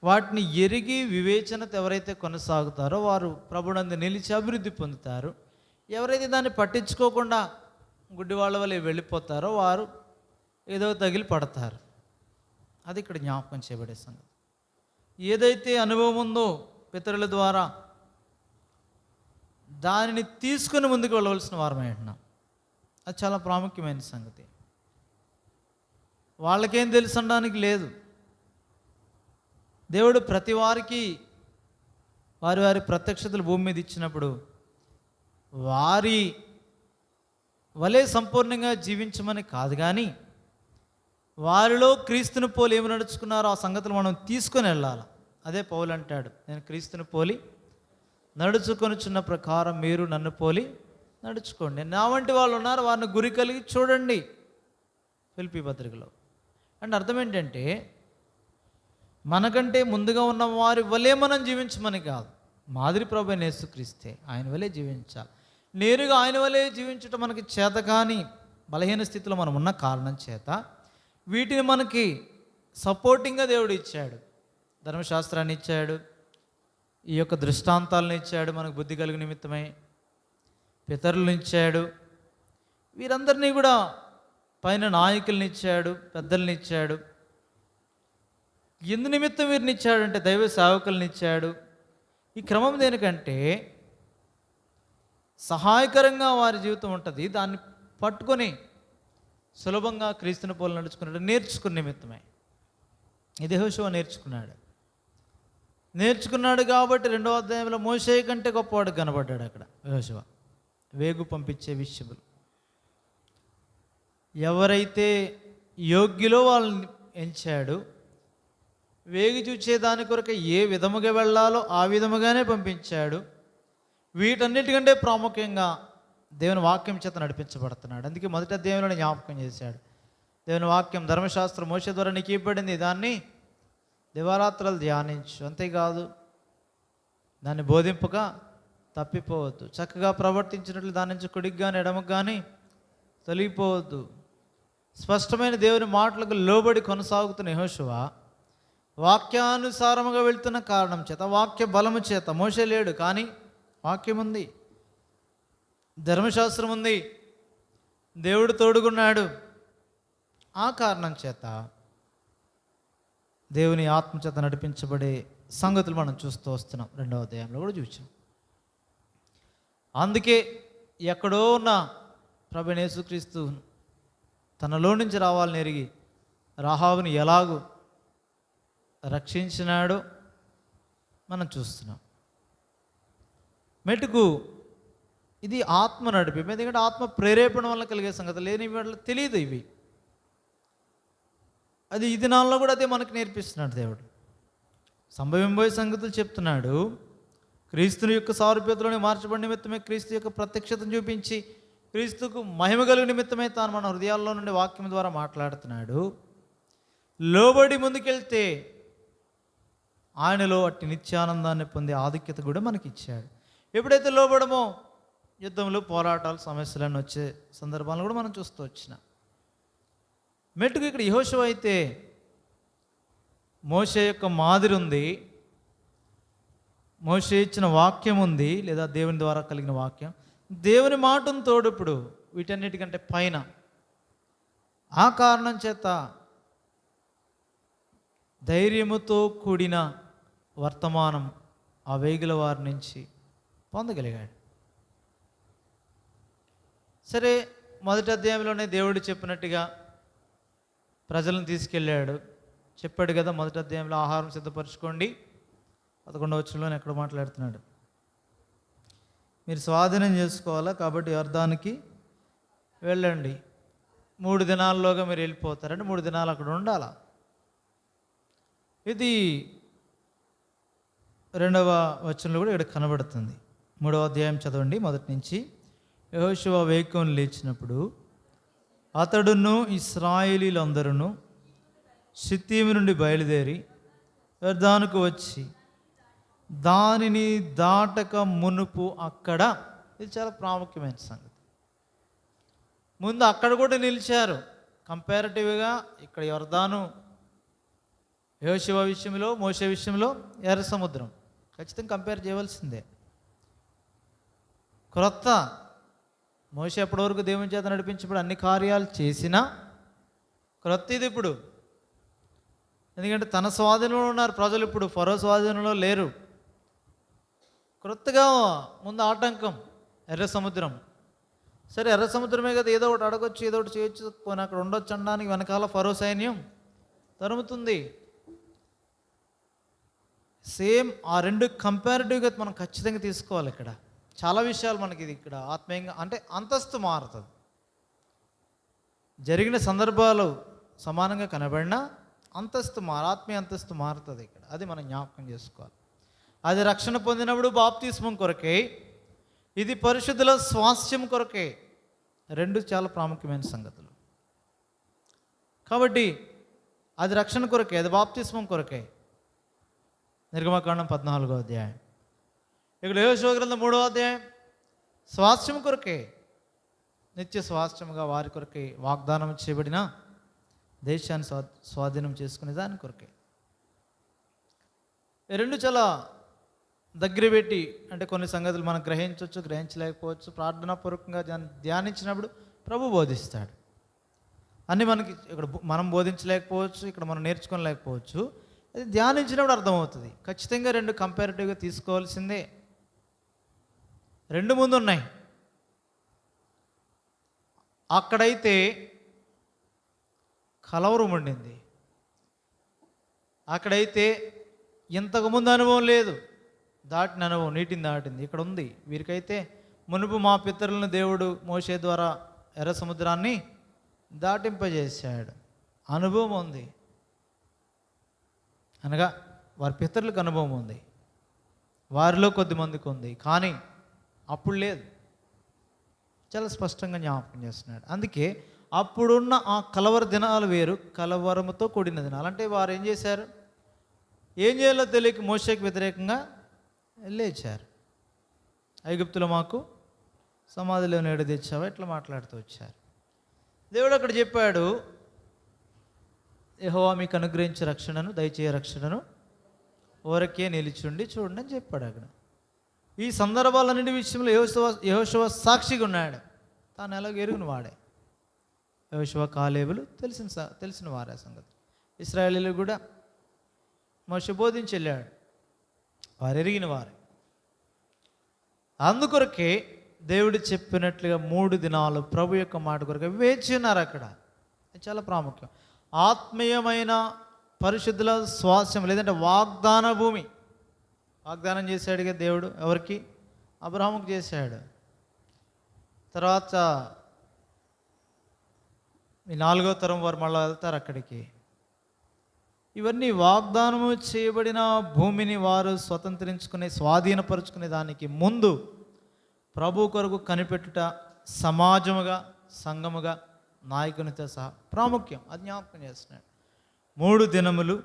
వాటిని ఎరిగి వివేచనతో ఎవరైతే కొనసాగుతారో వారు ప్రభునందు నిలిచి అభివృద్ధి పొందుతారు. ఎవరైతే దాన్ని పట్టించుకోకుండా గుడ్డి వాళ్ళ వల్ల వెళ్ళిపోతారో వారు ఏదో తగిలి పడతారు. అది ఇక్కడ జ్ఞాపకం చేయబడే సంగతి. ఏదైతే అనుభవం ఉందో పితరుల ద్వారా దానిని తీసుకుని ముందుకు వెళ్ళవలసిన వారమై ఉంటున్నాం. అది చాలా ప్రాముఖ్యమైన సంగతి. వాళ్ళకేం తెలుసు అనడానికి లేదు. దేవుడు ప్రతి వారికి వారి వారి ప్రత్యక్షతలు భూమి మీద ఇచ్చినప్పుడు వారి వలే సంపూర్ణంగా జీవించమని కాదు, కానీ వారిలో క్రీస్తుని పోలి ఏమి నడుచుకున్నారో ఆ సంగతులు మనం తీసుకొని వెళ్ళాలి. అదే పౌలు అంటాడు, నేను క్రీస్తుని పోలి నడుచుకొనుచున్న ప్రకారం మీరు నన్ను పోలి నడుచుకోండి. నా వంటి వాళ్ళు ఉన్నారు, వారిని గురి కలిగి చూడండి. ఫిలిప్పీ పత్రికలో. అంటే అర్థం ఏంటంటే మనకంటే ముందుగా ఉన్న వారి వలె మనం జీవించమని కాదు, మాదిరి ప్రభు అయిన యేసుక్రీస్తే, ఆయన వలె జీవించాలి. నేరుగా ఆయన వలె జీవించటం మనకి చేత కానీ బలహీన స్థితిలో మనం ఉన్న కారణం చేత వీటిని మనకి సపోర్టింగ్గా దేవుడు ఇచ్చాడు. ధర్మశాస్త్రాన్ని ఇచ్చాడు, ఈ యొక్క దృష్టాంతాలను ఇచ్చాడు, మనకు బుద్ధి కలుగు నిమిత్తమై పితరులను ఇచ్చాడు, వీరందరినీ కూడా పైన నాయకుల్ని ఇచ్చాడు, పెద్దల్ని ఇచ్చాడు. ఎందు నిమిత్తం వీరిని ఇచ్చాడంటే దైవ సేవకుల్ని ఇచ్చాడు. ఈ క్రమం దేనికంటే సహాయకరంగా వారి జీవితం ఉంటుంది, దాన్ని పట్టుకొని సులభంగా క్రీస్తుని పోలు నడుచుకున్నాడు, నేర్చుకున్న నిమిత్తమే. ఇది యెహోషువ నేర్చుకున్నాడు కాబట్టి 2వ అధ్యాయంలో మోషే కంటే గొప్పవాడు కనబడ్డాడు అక్కడ యెహోషువ. వేగు పంపించే విషయములు ఎవరైతే యోగ్యులో వాళ్ళని ఎంచాడు, వేగి చూచే దాని కొరకు ఏ విధముగా వెళ్ళాలో ఆ విధముగానే పంపించాడు. వీటన్నిటికంటే ప్రాముఖ్యంగా దేవుని వాక్యం చేత నడిపించబడుతున్నాడు. అందుకే మొదటి అధ్యాయంలో జ్ఞాపకం చేశాడు, దేవుని వాక్యం ధర్మశాస్త్రం మోషే ద్వారా నీకు ఇవ్వబడింది, దాన్ని దివారాత్రాలు ధ్యానించు, అంతేకాదు దాన్ని బోధింపక తప్పిపోవద్దు, చక్కగా ప్రవర్తించినట్లు దాని నుంచి కుడికి కానీ ఎడమకు కానీ తొలగిపోవద్దు. స్పష్టమైన దేవుని మాటలకు లోబడి కొనసాగుతున్న యెహోషువ వాక్యానుసారముగా వెళ్తున్న కారణం చేత, వాక్య బలము చేత, మోషే లేడు కానీ వాక్యం ఉంది, ధర్మశాస్త్రం ఉంది, దేవుడు తోడుగున్నాడు. ఆ కారణం చేత దేవుని ఆత్మ చేత నడిపించబడే సంగతులు మనం చూస్తూ వస్తున్నాం. 2వ అధ్యాయంలో కూడా చూసాం. అందుకే ఎక్కడో ఉన్న ప్రభువైన యేసుక్రీస్తు తనలో నుంచి రావాలని ఎరిగి రాహాబుని ఎలాగూ రక్షించినాడో మనం చూస్తున్నాం. మెటుకు ఇది ఆత్మ నడిపి, ఎందుకంటే ఆత్మ ప్రేరేపణ వల్ల కలిగే సంగతి లేని వాళ్ళకి తెలియదు ఇవి. అది ఈ దినాల్లో కూడా అదే మనకు నేర్పిస్తున్నాడు దేవుడు. సంభవింబోయే సంగతులు చెప్తున్నాడు. క్రీస్తుని యొక్క సారూప్యతలోనే మార్చబడిన నిమిత్తమే, క్రీస్తు యొక్క ప్రత్యక్షతను చూపించి క్రీస్తుకు మహిమ కలుగు నిమిత్తమే తాను మన హృదయాల్లో నుండి వాక్యం ద్వారా మాట్లాడుతున్నాడు. లోబడి ముందుకెళ్తే ఆయనలో అట్టి నిత్యానందాన్ని పొందే ఆధిక్యత కూడా మనకి ఇచ్చాడు. ఎప్పుడైతే లోబడమో యుద్ధంలో పోరాటాలు సమస్యలను వచ్చే సందర్భాలను కూడా మనం చూస్తూ వచ్చిన మెట్టుకు ఇక్కడ యెహోషువ అయితే మోషే యొక్క మాదిరి ఉంది, మోషే ఇచ్చిన వాక్యం ఉంది, లేదా దేవుని ద్వారా కలిగిన వాక్యం, దేవుని మాటను తోడు ఇప్పుడు వీటన్నిటికంటే పైన. ఆ కారణం చేత ధైర్యముతో కూడిన వర్తమానం ఆ వేగుల వారి నుంచి పొందగలిగాడు. సరే, మొదటి అధ్యాయంలోనే దేవుడు చెప్పినట్టుగా ప్రజలను తీసుకెళ్ళాడు, చెప్పాడు కదా. మొదటి అధ్యాయంలో ఆహారం సిద్ధపరచుకోండి, 11వ వచనంలోనే ఎక్కడ మాట్లాడుతున్నాడు, మీరు స్వాధీనం చేసుకోవాలా, కాబట్టి యోర్దానుకి వెళ్ళండి, 3 దినాల్లోగా మీరు వెళ్ళిపోతారంటే 3 దినాలు అక్కడ ఉండాలా. ఇది 2వ వచనంలో కూడా ఇక్కడ కనబడుతుంది. 3వ అధ్యాయం చదవండి మొదటి నుంచి. యెహోషువ వేకువని లేచినప్పుడు అతడును ఇశ్రాయేలీలందరూ షిత్తీము నుండి బయలుదేరి యొర్దానుకు వచ్చి దానిని దాటక మునుపు అక్కడ, ఇది చాలా ప్రాముఖ్యమైన సంగతి, ముందు అక్కడ కూడా నిలిచారు. కంపారిటివ్గా ఇక్కడ యొర్దాను యెహోషువ విషయంలో, మోషే విషయంలో ఎర్ర సముద్రం ఖచ్చితంగా కంపేర్ చేయవలసిందే. క్రొత్త మోషే అప్పటివరకు దేవుని చేత నడిపించబడి అన్ని కార్యాలు చేసినా క్రొత్త ఇది ఇప్పుడు. ఎందుకంటే తన స్వాధీనంలో ఉన్నారు ప్రజలు, ఇప్పుడు ఫరో స్వాధీనంలో లేరు. క్రొత్తగా ముందు ఆటంకం ఎర్ర సముద్రం. సరే, ఎర్ర సముద్రమే కదా, ఏదో ఒకటి అడగొచ్చు, ఏదో ఒకటి చేయొచ్చు, పోనీ అక్కడ ఉండొచ్చు అనడానికి వెనకాల ఫరో సైన్యం తరుముతుంది. సేమ్ ఆ 2 కంపారిటివ్గా మనం ఖచ్చితంగా తీసుకోవాలి. ఇక్కడ చాలా విషయాలు మనకి ఇది ఇక్కడ ఆత్మీయంగా అంటే అంతస్తు మారుతుంది. జరిగిన సందర్భాలు సమానంగా కనబడినా అంతస్తు ఆత్మీయ అంతస్తు మారుతుంది ఇక్కడ. అది మనం జ్ఞాపకం చేసుకోవాలి. అది రక్షణ పొందినప్పుడు బాప్తిస్మం కొరకే, ఇది పరిశుద్ధుల స్వాస్థ్యం కొరకే. 2 చాలా ప్రాముఖ్యమైన సంగతులు. కాబట్టి అది రక్షణ కొరకే, అది బాప్తిస్మం కొరకే. నిర్గమకాండం 14వ అధ్యాయం. ఇక్కడ యెహోషువ గ్రంథం 3వ అధ్యాయం స్వాస్థ్యం కొరకే, నిత్య స్వాస్థ్యముగా వారి కొరకే వాగ్దానం చేయబడిన దేశాన్ని స్వాధీనం చేసుకునే దాని కొరకే. ఈ రెండు చాలా దగ్గర పెట్టి, అంటే కొన్ని సంగతులు మనం గ్రహించవచ్చు, గ్రహించలేకపోవచ్చు. ప్రార్థనాపూర్వకంగా ధ్యానించినప్పుడు ప్రభు బోధిస్తాడు. అన్నీ మనకి ఇక్కడ మనం బోధించలేకపోవచ్చు, ఇక్కడ మనం నేర్చుకోలేకపోవచ్చు. అది ధ్యానించినప్పుడు అర్థమవుతుంది. ఖచ్చితంగా రెండు కంపారిటివ్గా తీసుకోవాల్సిందే. రెండు ముందు ఉన్నాయి. అక్కడైతే కలవరం ఉండింది, అక్కడైతే ఇంతకుముందు అనుభవం లేదు, దాటిన అనుభవం, నీటిని దాటింది. ఇక్కడ ఉంది. వీరికైతే మునుపు మా పితరులను దేవుడు మోషే ద్వారా ఎర్ర సముద్రాన్ని దాటింపజేశాడు, అనుభవం ఉంది. అనగా వారి పితరులకు అనుభవం ఉంది, వారిలో కొద్దిమందికి ఉంది, కానీ అప్పుడు లేదు. చాలా స్పష్టంగా జ్ఞాపకం చేస్తున్నాడు. అందుకే అప్పుడున్న ఆ కలవర దినాలు వేరు, కలవరముతో కూడిన దినాలు. అంటే వారు ఏం చేశారు, ఏం చేయాలో తెలియక మోషేకి వ్యతిరేకంగా లేచారు. ఐగుప్తులో మాకు సమాధిలో నేడు తెచ్చావా, ఇట్లా మాట్లాడుతూ వచ్చారు. దేవుడు అక్కడ చెప్పాడు, యెహోవా మీకు అనుగ్రహించే రక్షణను, దయచేయ రక్షణను ఊరకే నిలిచుండి చూడండి అని చెప్పాడు. అక్కడ ఈ సందర్భాలన్నింటి విషయంలో యెహోషువ సాక్షిగా ఉన్నాడు. తాను ఎలాగో ఎరుగున వాడే. యెహోషువ కాలేబులు తెలిసిన వారే సంగతి. ఇశ్రాయేలీలు కూడా మోషే బోధించి వెళ్ళాడు, వారు ఎరిగిన వారే. అందుకొరకే దేవుడు చెప్పినట్లుగా 3 దినాలు ప్రభు యొక్క మాట కొరకు వేచి ఉన్నారు. అక్కడ చాలా ప్రాముఖ్యం. ఆత్మీయమైన పరిశుద్ధుల స్వాస్థ్యం, లేదంటే వాగ్దాన భూమి. వాగ్దానం చేశాడుగా దేవుడు, ఎవరికి? అబ్రహాముకు చేశాడు. తర్వాత ఈ 4వ తరం వారు మళ్ళీ వెళ్తారు అక్కడికి. ఇవన్నీ వాగ్దానము చేయబడిన భూమిని వారు స్వతంత్రించుకునే, స్వాధీనపరుచుకునే దానికి ముందు ప్రభు కొరకు కనిపెట్టుట సమాజముగా, సంఘముగా, నాయకునితో సహా ప్రాముఖ్యం. అది జ్ఞాపకం చేస్తున్నాడు. 3 దినములు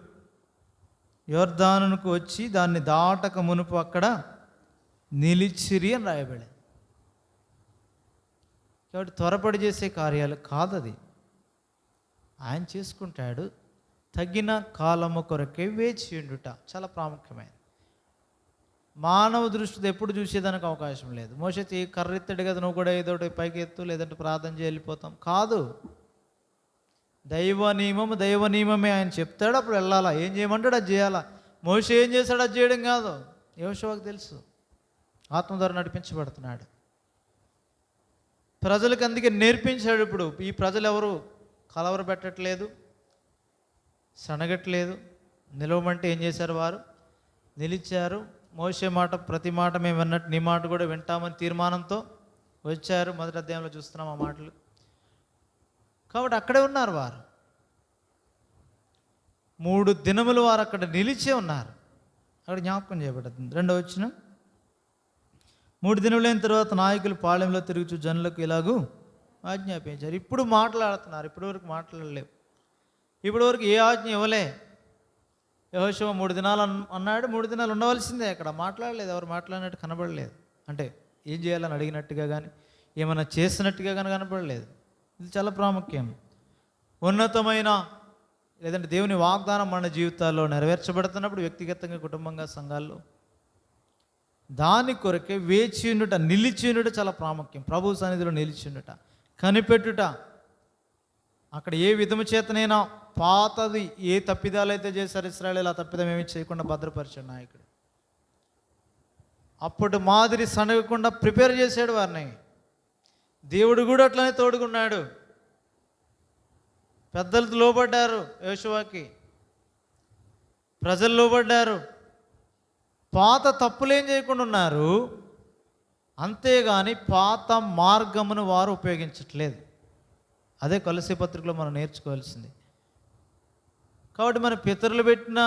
యొర్దానుకు వచ్చి దాన్ని దాటక మునుపు అక్కడ నిలిచిరి అని రాయబడింది. కాబట్టి త్వరపడి చేసే కార్యాలు కాదది. ఆయన చేసుకుంటాడు. తగిన కాలము కొరకే వేచి ఉండుట చాలా ప్రాముఖ్యమైనది. మానవ దృష్టితో ఎప్పుడు చూసేదానికి అవకాశం లేదు. మోషే కర్ర ఎత్తాడు కదా, నువ్వు కూడా ఏదో పైకి ఎత్తు, లేదంటే ప్రార్థన చేసి వెళ్ళిపోతాం కాదు. దైవ నియమమే. ఆయన చెప్తాడు, అప్పుడు వెళ్ళాలా. ఏం చేయమంటాడు అది చేయాలా. మోషే ఏం చేశాడు అది చేయడం కాదు. యెహోషువకు తెలుసు, ఆత్మ ద్వారా నడిపించబడుతున్నాడు. ప్రజలకు అందుకే నేర్పించాడు. ఇప్పుడు ఈ ప్రజలు ఎవరు కలవర పెట్టట్లేదు, సనగట్లేదు. నిలవమంటే ఏం చేశారు, వారు నిలిచారు. మోషే మాట, ప్రతి మాట మేము విన్నట్టు నీ మాట కూడా వింటామని తీర్మానంతో వచ్చారు. మొదటి అధ్యాయంలో చూస్తున్నాం ఆ మాటలు. కాబట్టి అక్కడే ఉన్నారు వారు. 3 దినములు వారు అక్కడ నిలిచే ఉన్నారు. అక్కడ జ్ఞాపకం చేయబడుతుంది. 2వ వచనం, 3 దినములైన తర్వాత నాయకులు పాళెంలో తిరుగుచు జనులకు ఇలాగూ ఆజ్ఞాపించారు. ఇప్పుడు మాట్లాడుతున్నారు. ఇప్పటి వరకు మాట్లాడలేవు. ఇప్పటి వరకు ఏ ఆజ్ఞ ఇవ్వలే. యెహోషువ 3 దినాలు అన్నాడు. 3 దినాలు ఉండవలసిందే. అక్కడ మాట్లాడలేదు. ఎవరు మాట్లాడినట్టు కనబడలేదు. అంటే ఏం చేయాలని అడిగినట్టుగా కానీ, ఏమైనా చేసినట్టుగా కానీ కనబడలేదు. ఇది చాలా ప్రాముఖ్యం. ఉన్నతమైన, లేదంటే దేవుని వాగ్దానం మన జీవితాల్లో నెరవేర్చబడుతున్నప్పుడు, వ్యక్తిగతంగా, కుటుంబంగా, సంఘాల్లో, దాని కొరకే వేచి ఉండుట, నిలిచి ఉండుట చాలా ప్రాముఖ్యం. ప్రభు సన్నిధిలో నిలిచి ఉండుట, కనిపెట్టుట. అక్కడ ఏ విధము చేతనైనా పాతది ఏ తప్పిదాలు అయితే చేశారు ఇశ్రాయేలీయులు, ఆ తప్పిదం ఏమి చేయకుండా భద్రపరిచాడు నాయకుడు. అప్పటి మాదిరి సనగకుండా ప్రిపేర్ చేశాడు వారిని. దేవుడు కూడా అట్లనే తోడుకున్నాడు. పెద్దలు లోబడ్డారు యెహోషువకి, ప్రజలు లోబడ్డారు. పాత తప్పులేం చేయకుండా ఉన్నారు. అంతేగాని పాత మార్గమును వారు ఉపయోగించట్లేదు. అదే కొలస్సీ పత్రికలో మనం నేర్చుకోవాల్సింది. కాబట్టి మన పితరులు పెట్టిన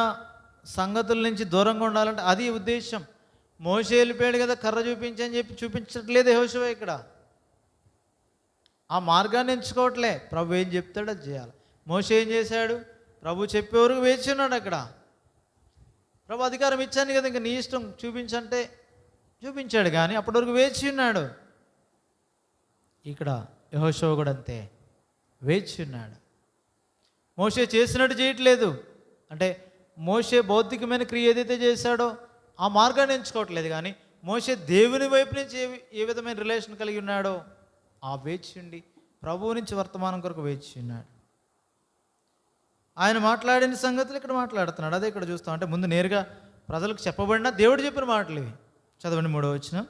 సంగతుల నుంచి దూరంగా ఉండాలంటే అది ఉద్దేశం. మోషే వెళ్ళిపోయాడు కదా, కర్ర చూపించని చెప్పి చూపించట్లేదు యెహోషువ. ఇక్కడ ఆ మార్గాన్ని ఎంచుకోవట్లే. ప్రభు ఏం చెప్తాడో అది చేయాలి. మోషే ఏం చేశాడు? ప్రభు చెప్పే వరకు వేచి ఉన్నాడు. అక్కడ ప్రభు అధికారం ఇచ్చాను కదా, ఇంకా నీ ఇష్టం చూపించంటే చూపించాడు, కానీ అప్పటి వరకు వేచి ఉన్నాడు. ఇక్కడ యెహోషువ కూడా అంతే, వేచి ఉన్నాడు. మోషే చేసినట్టు చేయట్లేదు. అంటే మోషే భౌతికమైన క్రియ ఏదైతే చేశాడో ఆ మార్గాన్ని ఎంచుకోవట్లేదు, కానీ మోషే దేవుని వైపు నుంచి ఏ విధమైన రిలేషన్ కలిగి ఉన్నాడో ఆ వేచి ఉండి ప్రభువు నుంచి వర్తమానం కొరకు వేచి ఉన్నాడు. ఆయన మాట్లాడిన సంగతులు ఇక్కడ మాట్లాడుతున్నాడు. అదే ఇక్కడ చూస్తాం. అంటే ముందు నేరుగా ప్రజలకు చెప్పబడిన దేవుడు చెప్పిన మాటలు ఇవి. చదవండి 3వ వచనం.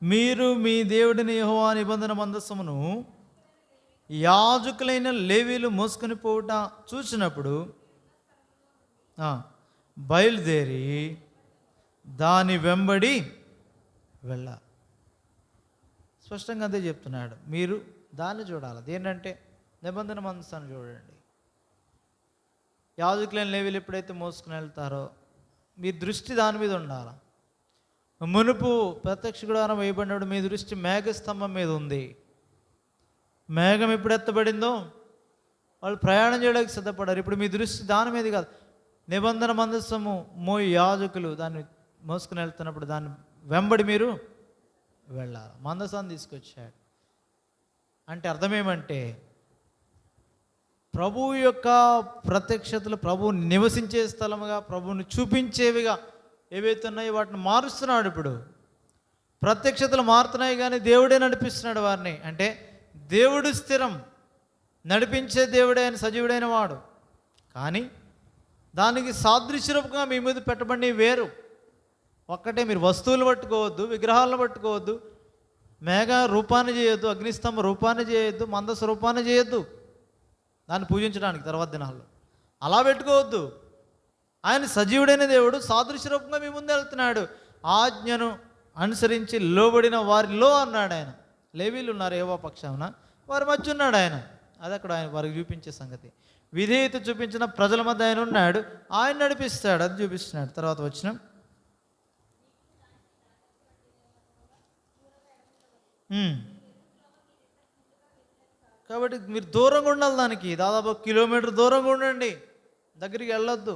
మీరు మీ దేవుడిని యెహోవా నిబంధన మందసమును యాజకులైన లేవీలు మోసుకొని పోవుట చూసినప్పుడు బయలుదేరి దాని వెంబడి వెళ్ళ. స్పష్టంగా అదే చెప్తున్నాడు. మీరు దాన్ని చూడాలి. దేనంటే నిబంధన మందసాన్ని చూడండి. యాజకులైన లేవీలు ఎప్పుడైతే మోసుకుని వెళ్తారో మీ దృష్టి దాని మీద ఉండాలి. మునుపు ప్రత్యక్ష గుడారం వేయబడినప్పుడు మీ దృష్టి మేఘస్తంభం మీద ఉంది. మేఘం ఎప్పుడు ఎత్తబడిందో వాళ్ళు ప్రయాణం చేయడానికి సిద్ధపడ్డారు. ఇప్పుడు మీ దృష్టి దాని మీద కాదు. నిబంధన మందసము యాజకులు దాన్ని మోసుకుని వెళ్తున్నప్పుడు దాన్ని వెంబడి మీరు వెళ్ళాలి. మందసాన్ని తీసుకొచ్చాడు అంటే అర్థం ఏమంటే ప్రభువు యొక్క ప్రత్యక్షతలు, ప్రభువు నివసించే స్థలముగా, ప్రభువుని చూపించేవిగా ఏవైతే ఉన్నాయో వాటిని మారుస్తున్నాడు. ఇప్పుడు ప్రత్యక్షతలు మారుతున్నాయి, కానీ దేవుడే నడిపిస్తున్నాడు వారిని. అంటే దేవుడు స్థిరం, నడిపించే దేవుడే, ఆయన సజీవుడైన వాడు. కానీ దానికి సాదృశ్యరూపంగా మీ మీద పెట్టబడి వేరు. ఒక్కటే, మీరు వస్తువులు పట్టుకోవద్దు, విగ్రహాలను పట్టుకోవద్దు, మేఘ రూపాన్ని చేయొద్దు, అగ్నిస్తంభ రూపాన్ని చేయొద్దు, మందస రూపాన్ని చేయొద్దు దాన్ని పూజించడానికి తర్వాత దినాల్లో. అలా పెట్టుకోవద్దు. ఆయన సజీవుడైన దేవుడు సాదృశ్య రూపంగా మీ ముందు వెళ్తున్నాడు. ఆజ్ఞను అనుసరించి లోబడిన వారిలో అన్నాడు ఆయన. లేవీలు ఉన్నారు యెహోవా పక్షాన, వారి మధ్య ఉన్నాడు ఆయన. అది అక్కడ ఆయన వారికి చూపించే సంగతి. విధేయత చూపించిన ప్రజల మధ్య ఆయన ఉన్నాడు, ఆయన నడిపిస్తాడు, అది చూపిస్తున్నాడు. తర్వాత వచ్చిన కాబట్టి మీరు దూరంగా ఉండాలి. దానికి దాదాపు 1 కిలోమీటర్ దూరంగా ఉండండి, దగ్గరికి వెళ్ళొద్దు.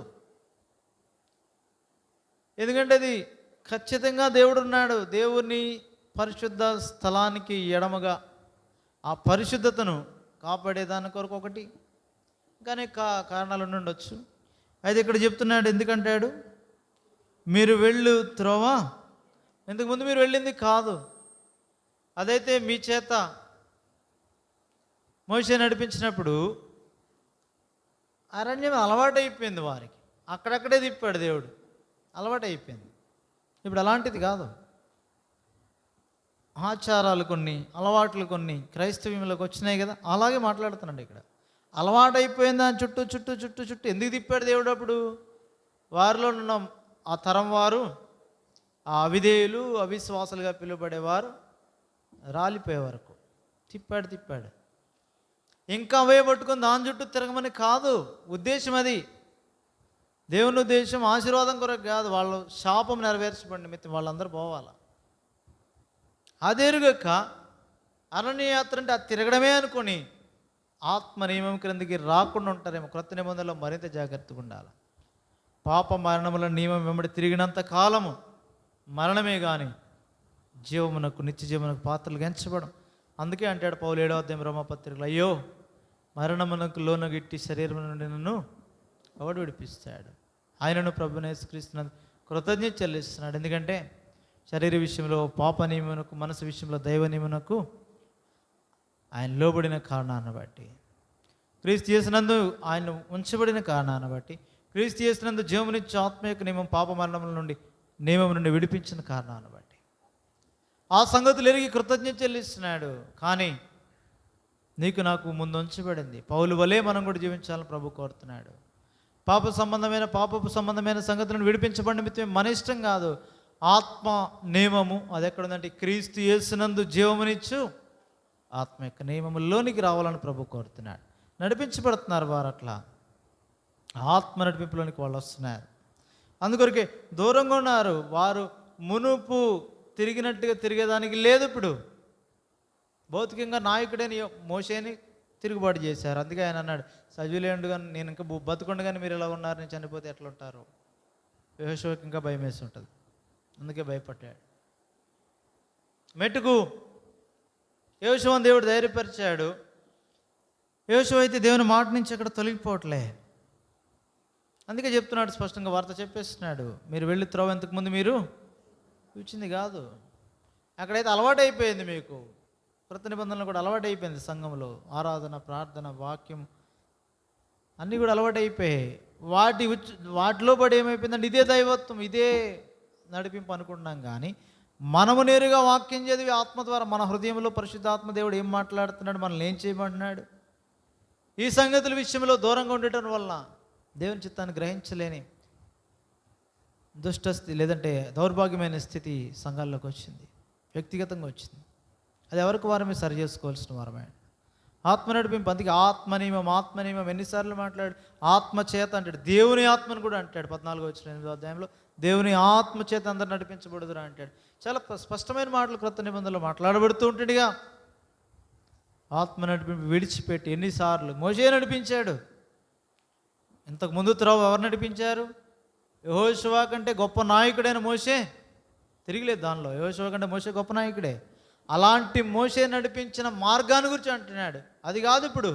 ఎందుకంటే అది ఖచ్చితంగా దేవుడు ఉన్నాడు. దేవుని పరిశుద్ధ స్థలానికి ఎడమగా ఆ పరిశుద్ధతను కాపాడేదాని కొరకు ఒకటి, కానీ కారణాలు ఉండొచ్చు. అయితే ఇక్కడ చెప్తున్నాడు, ఎందుకంటాడు మీరు వెళ్ళు త్రోవ ఇంతకుముందు మీరు వెళ్ళింది కాదు. అదైతే మీ చేత మోషే నడిపించినప్పుడు అరణ్యం అలవాటైపోయింది వారికి, అక్కడక్కడే తిప్పాడు దేవుడు, అలవాటైపోయింది. ఇప్పుడు అలాంటిది కాదు. ఆచారాలు కొన్ని, అలవాట్లు కొన్ని క్రైస్తవ్యంలోకి వచ్చినాయి కదా, అలాగే మాట్లాడుతున్నాడు ఇక్కడ. అలవాటైపోయింది దాని చుట్టూ చుట్టూ చుట్టూ చుట్టూ ఎందుకు తిప్పాడు దేవుడు? అప్పుడు వారిలో ఉన్న ఆ తరం వారు, ఆ అవిధేయులు, అవిశ్వాసాలుగా పిలువబడేవారు రాలిపోయే వరకు తిప్పాడు. ఇంకా అవే పట్టుకొని దాని చుట్టూ తిరగమని కాదు ఉద్దేశం. అది దేవుని ఉద్దేశం ఆశీర్వాదం కొరకు కాదు, వాళ్ళు శాపం నెరవేర్చబడిన నిమిత్తం వాళ్ళందరూ పోవాలి. అదేరుగక్క అరణ్యయాత్ర అంటే అది తిరగడమే అనుకొని ఆత్మ నియమం క్రిందికి రాకుండా ఉంటారేమో. క్రొత్త నిబంధనలో మరింత జాగ్రత్తగా ఉండాలి. పాప మరణముల నియమం వెంబడి తిరిగినంత కాలము మరణమే కానీ జీవమునకు, నిత్య జీవమునకు పాత్రలు ఎంచబడం. అందుకే అంటాడు పౌలు 7వ అధ్యాయం రోమాపత్రికలో, అయ్యో మరణమునకు లోనగిట్టి శరీరం నుండి నన్ను ఎవడు విడిపిస్తాడు? ఆయనను ప్రభువైన యేసుక్రీస్తునందు కృతజ్ఞత చెల్లిస్తున్నాడు. ఎందుకంటే శరీర విషయంలో పాప నియమునకు, మనసు విషయంలో దైవ నియమునకు ఆయన లోబడిన కారణాన్ని బట్టి, క్రీస్తు యేసునందు ఆయన ఉంచబడిన కారణాన్ని బట్టి, క్రీస్తు యేసునందు జీవమునిచ్చే ఆత్మ యొక్క నియమం పాప మరణముల నుండి, నియమం నుండి విడిపించిన కారణాన్ని బట్టి ఆ సంగతులు ఎరిగి కృతజ్ఞత చెల్లిస్తున్నాడు. కానీ నీకు నాకు ముందు ఉంచబడింది. పౌలు వలే మనం కూడా జీవించాలని ప్రభు కోరుతున్నాడు. పాపపు సంబంధమైన సంగతులను విడిపించబడిన నిమిత్తం మన ఇష్టం కాదు, ఆత్మ నియమము అది ఎక్కడుందంటే క్రీస్తు యేసునందు జీవమునిచ్చు ఆత్మ యొక్క నియమములోనికి రావాలని ప్రభు కోరుతున్నాడు. నడిపించబడుతున్నారు వారు, అట్లా ఆత్మ నడిపింపులోనికి వాళ్ళు వస్తున్నారు. అందుకొరకే దూరంగా ఉన్నారు. వారు మునుపు తిరిగినట్టుగా తిరిగేదానికి లేదు. ఇప్పుడు భౌతికంగా నాయకుడని మోషేని తిరుగుబాటు చేశారు. అందుకే ఆయన అన్నాడు, సజీవులేండుగా నేను ఇంకా బతుకుండగానే మీరు ఎలా ఉన్నారు, నేను చనిపోతే ఎట్లా ఉంటారు? యెహోషువకి ఇంకా భయం వేసి ఉంటుంది, అందుకే భయపడ్డాడు. మెట్టుకు యెహోషువను దేవుడు ధైర్యపరిచాడు. యెహోషువ అయితే దేవుని మాట నుంచి అక్కడ తొలగిపోవట్లే. అందుకే చెప్తున్నాడు స్పష్టంగా, వార్త చెప్పేస్తున్నాడు, మీరు వెళ్ళి త్రోవ ఇంతకుముందు మీరు చూచింది కాదు. అక్కడైతే అలవాటు అయిపోయింది, మీకు కృత నిబంధనలు కూడా అలవాటు అయిపోయింది. సంఘంలో ఆరాధన, ప్రార్థన, వాక్యం అన్నీ కూడా అలవాటు అయిపోయాయి. వాటిలో పడి ఏమైపోయిందంటే ఇదే దైవత్వం, ఇదే నడిపింపు అనుకుంటున్నాం. కానీ మనము నేరుగా వాక్యం చదివి ఆత్మ ద్వారా మన హృదయంలో పరిశుద్ధాత్మ దేవుడు ఏం మాట్లాడుతున్నాడు, మనల్ని ఏం చేయమంటున్నాడు, ఈ సంగతుల విషయంలో దూరంగా ఉండటం వల్ల దేవుని చిత్తాన్ని గ్రహించలేని దుష్టస్థితి లేదంటే దౌర్భాగ్యమైన స్థితి సంఘాల్లోకి వచ్చింది, వ్యక్తిగతంగా వచ్చింది. అది ఎవరికి వారమే సరి చేసుకోవాల్సిన వారమే. ఆత్మ నడిపింపు, అందుకే ఆత్మనియమం ఎన్నిసార్లు మాట్లాడు, ఆత్మ చేత అంటాడు, దేవుని ఆత్మను కూడా అంటాడు. 14వ అధ్యాయంలో దేవుని ఆత్మ చేత అందరు నడిపించబడుదురా అంటాడు. చాలా స్పష్టమైన మాటలు క్రొత్త నిబంధనలో మాట్లాడబడుతూ ఉంటాడుగా. ఆత్మ నడిపింపు విడిచిపెట్టి ఎన్నిసార్లు మోషే నడిపించాడు. ఇంతకుముందు త్రోవ ఎవరు నడిపించారు? యెహోషువ కంటే గొప్ప నాయకుడైన మోషే, తిరిగిలేదు దానిలో. యెహోషువ కంటే మోషే గొప్ప నాయకుడే. అలాంటి మోషే నడిపించిన మార్గాన్ని గురించి అంటున్నాడు. అది కాదు ఇప్పుడు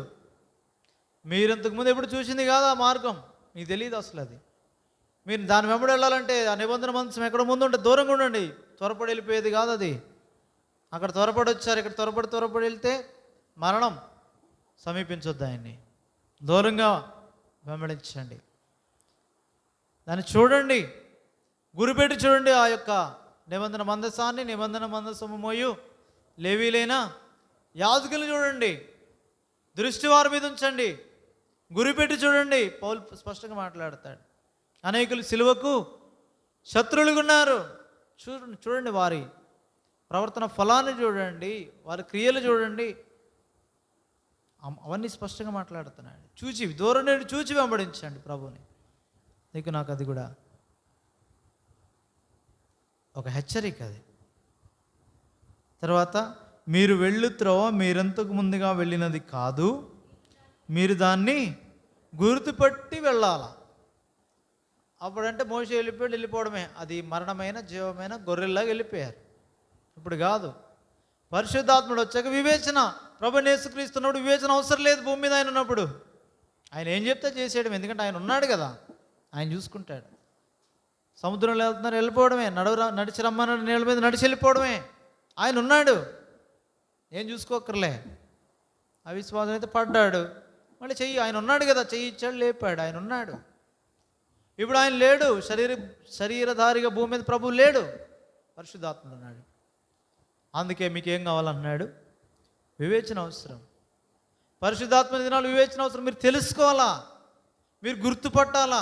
మీరు ఇంతకుముందు ఎప్పుడు చూసింది కాదు ఆ మార్గం, మీకు తెలియదు అసలు. అది మీరు దాని వెంబడి వెళ్ళాలంటే ఆ నిబంధన మందసం ఎక్కడ ముందు ఉంటే దూరంగా ఉండండి, త్వరపడి వెళ్ళిపోయేది కాదు అది. అక్కడ త్వరపడి వచ్చారు, ఇక్కడ త్వరపడి వెళ్తే మరణం. సమీపించొద్దు ఆయన్ని, దూరంగా వెంబడించండి. దాన్ని చూడండి, గురిపెట్టి చూడండి. ఆ యొక్క నిబంధన మందసాన్ని, నిబంధన మందసము మోయు లేవీలైనా యాజకులు చూడండి, దృష్టి వారి మీద ఉంచండి, గురిపెట్టి చూడండి. పౌలు స్పష్టంగా మాట్లాడతాడు. అనేకులు సిలువకు శత్రువులుగా ఉన్నారు, చూడండి వారి ప్రవర్తన ఫలాన్ని చూడండి, వారి క్రియలు చూడండి. అవన్నీ స్పష్టంగా మాట్లాడుతున్నాడు. దూరం నుండి చూచి వెంబడించండి ప్రభుని. నీకు నాకు అది కూడా ఒక హెచ్చరిక. అది తర్వాత, మీరు వెళ్ళు త్రోవ మీరెంతకు ముందుగా వెళ్ళినది కాదు, మీరు దాన్ని గుర్తుపట్టి వెళ్ళాలా. అప్పుడంటే మోషే వెళ్ళిపోవడమే, అది మరణమైన జీవమైన గొర్రెల్లాగా వెళ్ళిపోయారు. ఇప్పుడు కాదు, పరిశుద్ధాత్ముడు వచ్చాక వివేచన. ప్రభువైన యేసుక్రీస్తున్నప్పుడు వివేచన అవసరం లేదు. భూమి మీద ఆయన ఉన్నప్పుడు ఆయన ఏం చెప్తే చేసేయడం, ఎందుకంటే ఆయన ఉన్నాడు కదా, ఆయన చూసుకుంటాడు. సముద్రంలో వెళ్తున్నారు, వెళ్ళిపోవడమే. నడిచి రమ్మన్నాడు, నీళ్ళ మీద నడిచి వెళ్ళిపోవడమే. ఆయన ఉన్నాడు, ఏం చూసుకోకర్లే. అవిశ్వాసం అయితే పడ్డాడు, మళ్ళీ ఆయన ఉన్నాడు కదా, చెయ్యి ఇచ్చాడు, లేపాడు. ఆయన ఉన్నాడు. ఇప్పుడు ఆయన లేడు, శరీరధారిగా భూమి మీద ప్రభువు లేడు, పరిశుద్ధాత్ముడు ఉన్నాడు. అందుకే మీకు ఏం కావాలన్నాడు? వివేచన అవసరం. పరిశుద్ధాత్మ దినాలు వివేచన అవసరం. మీరు తెలుసుకోవాలా, మీరు గుర్తుపట్టాలా,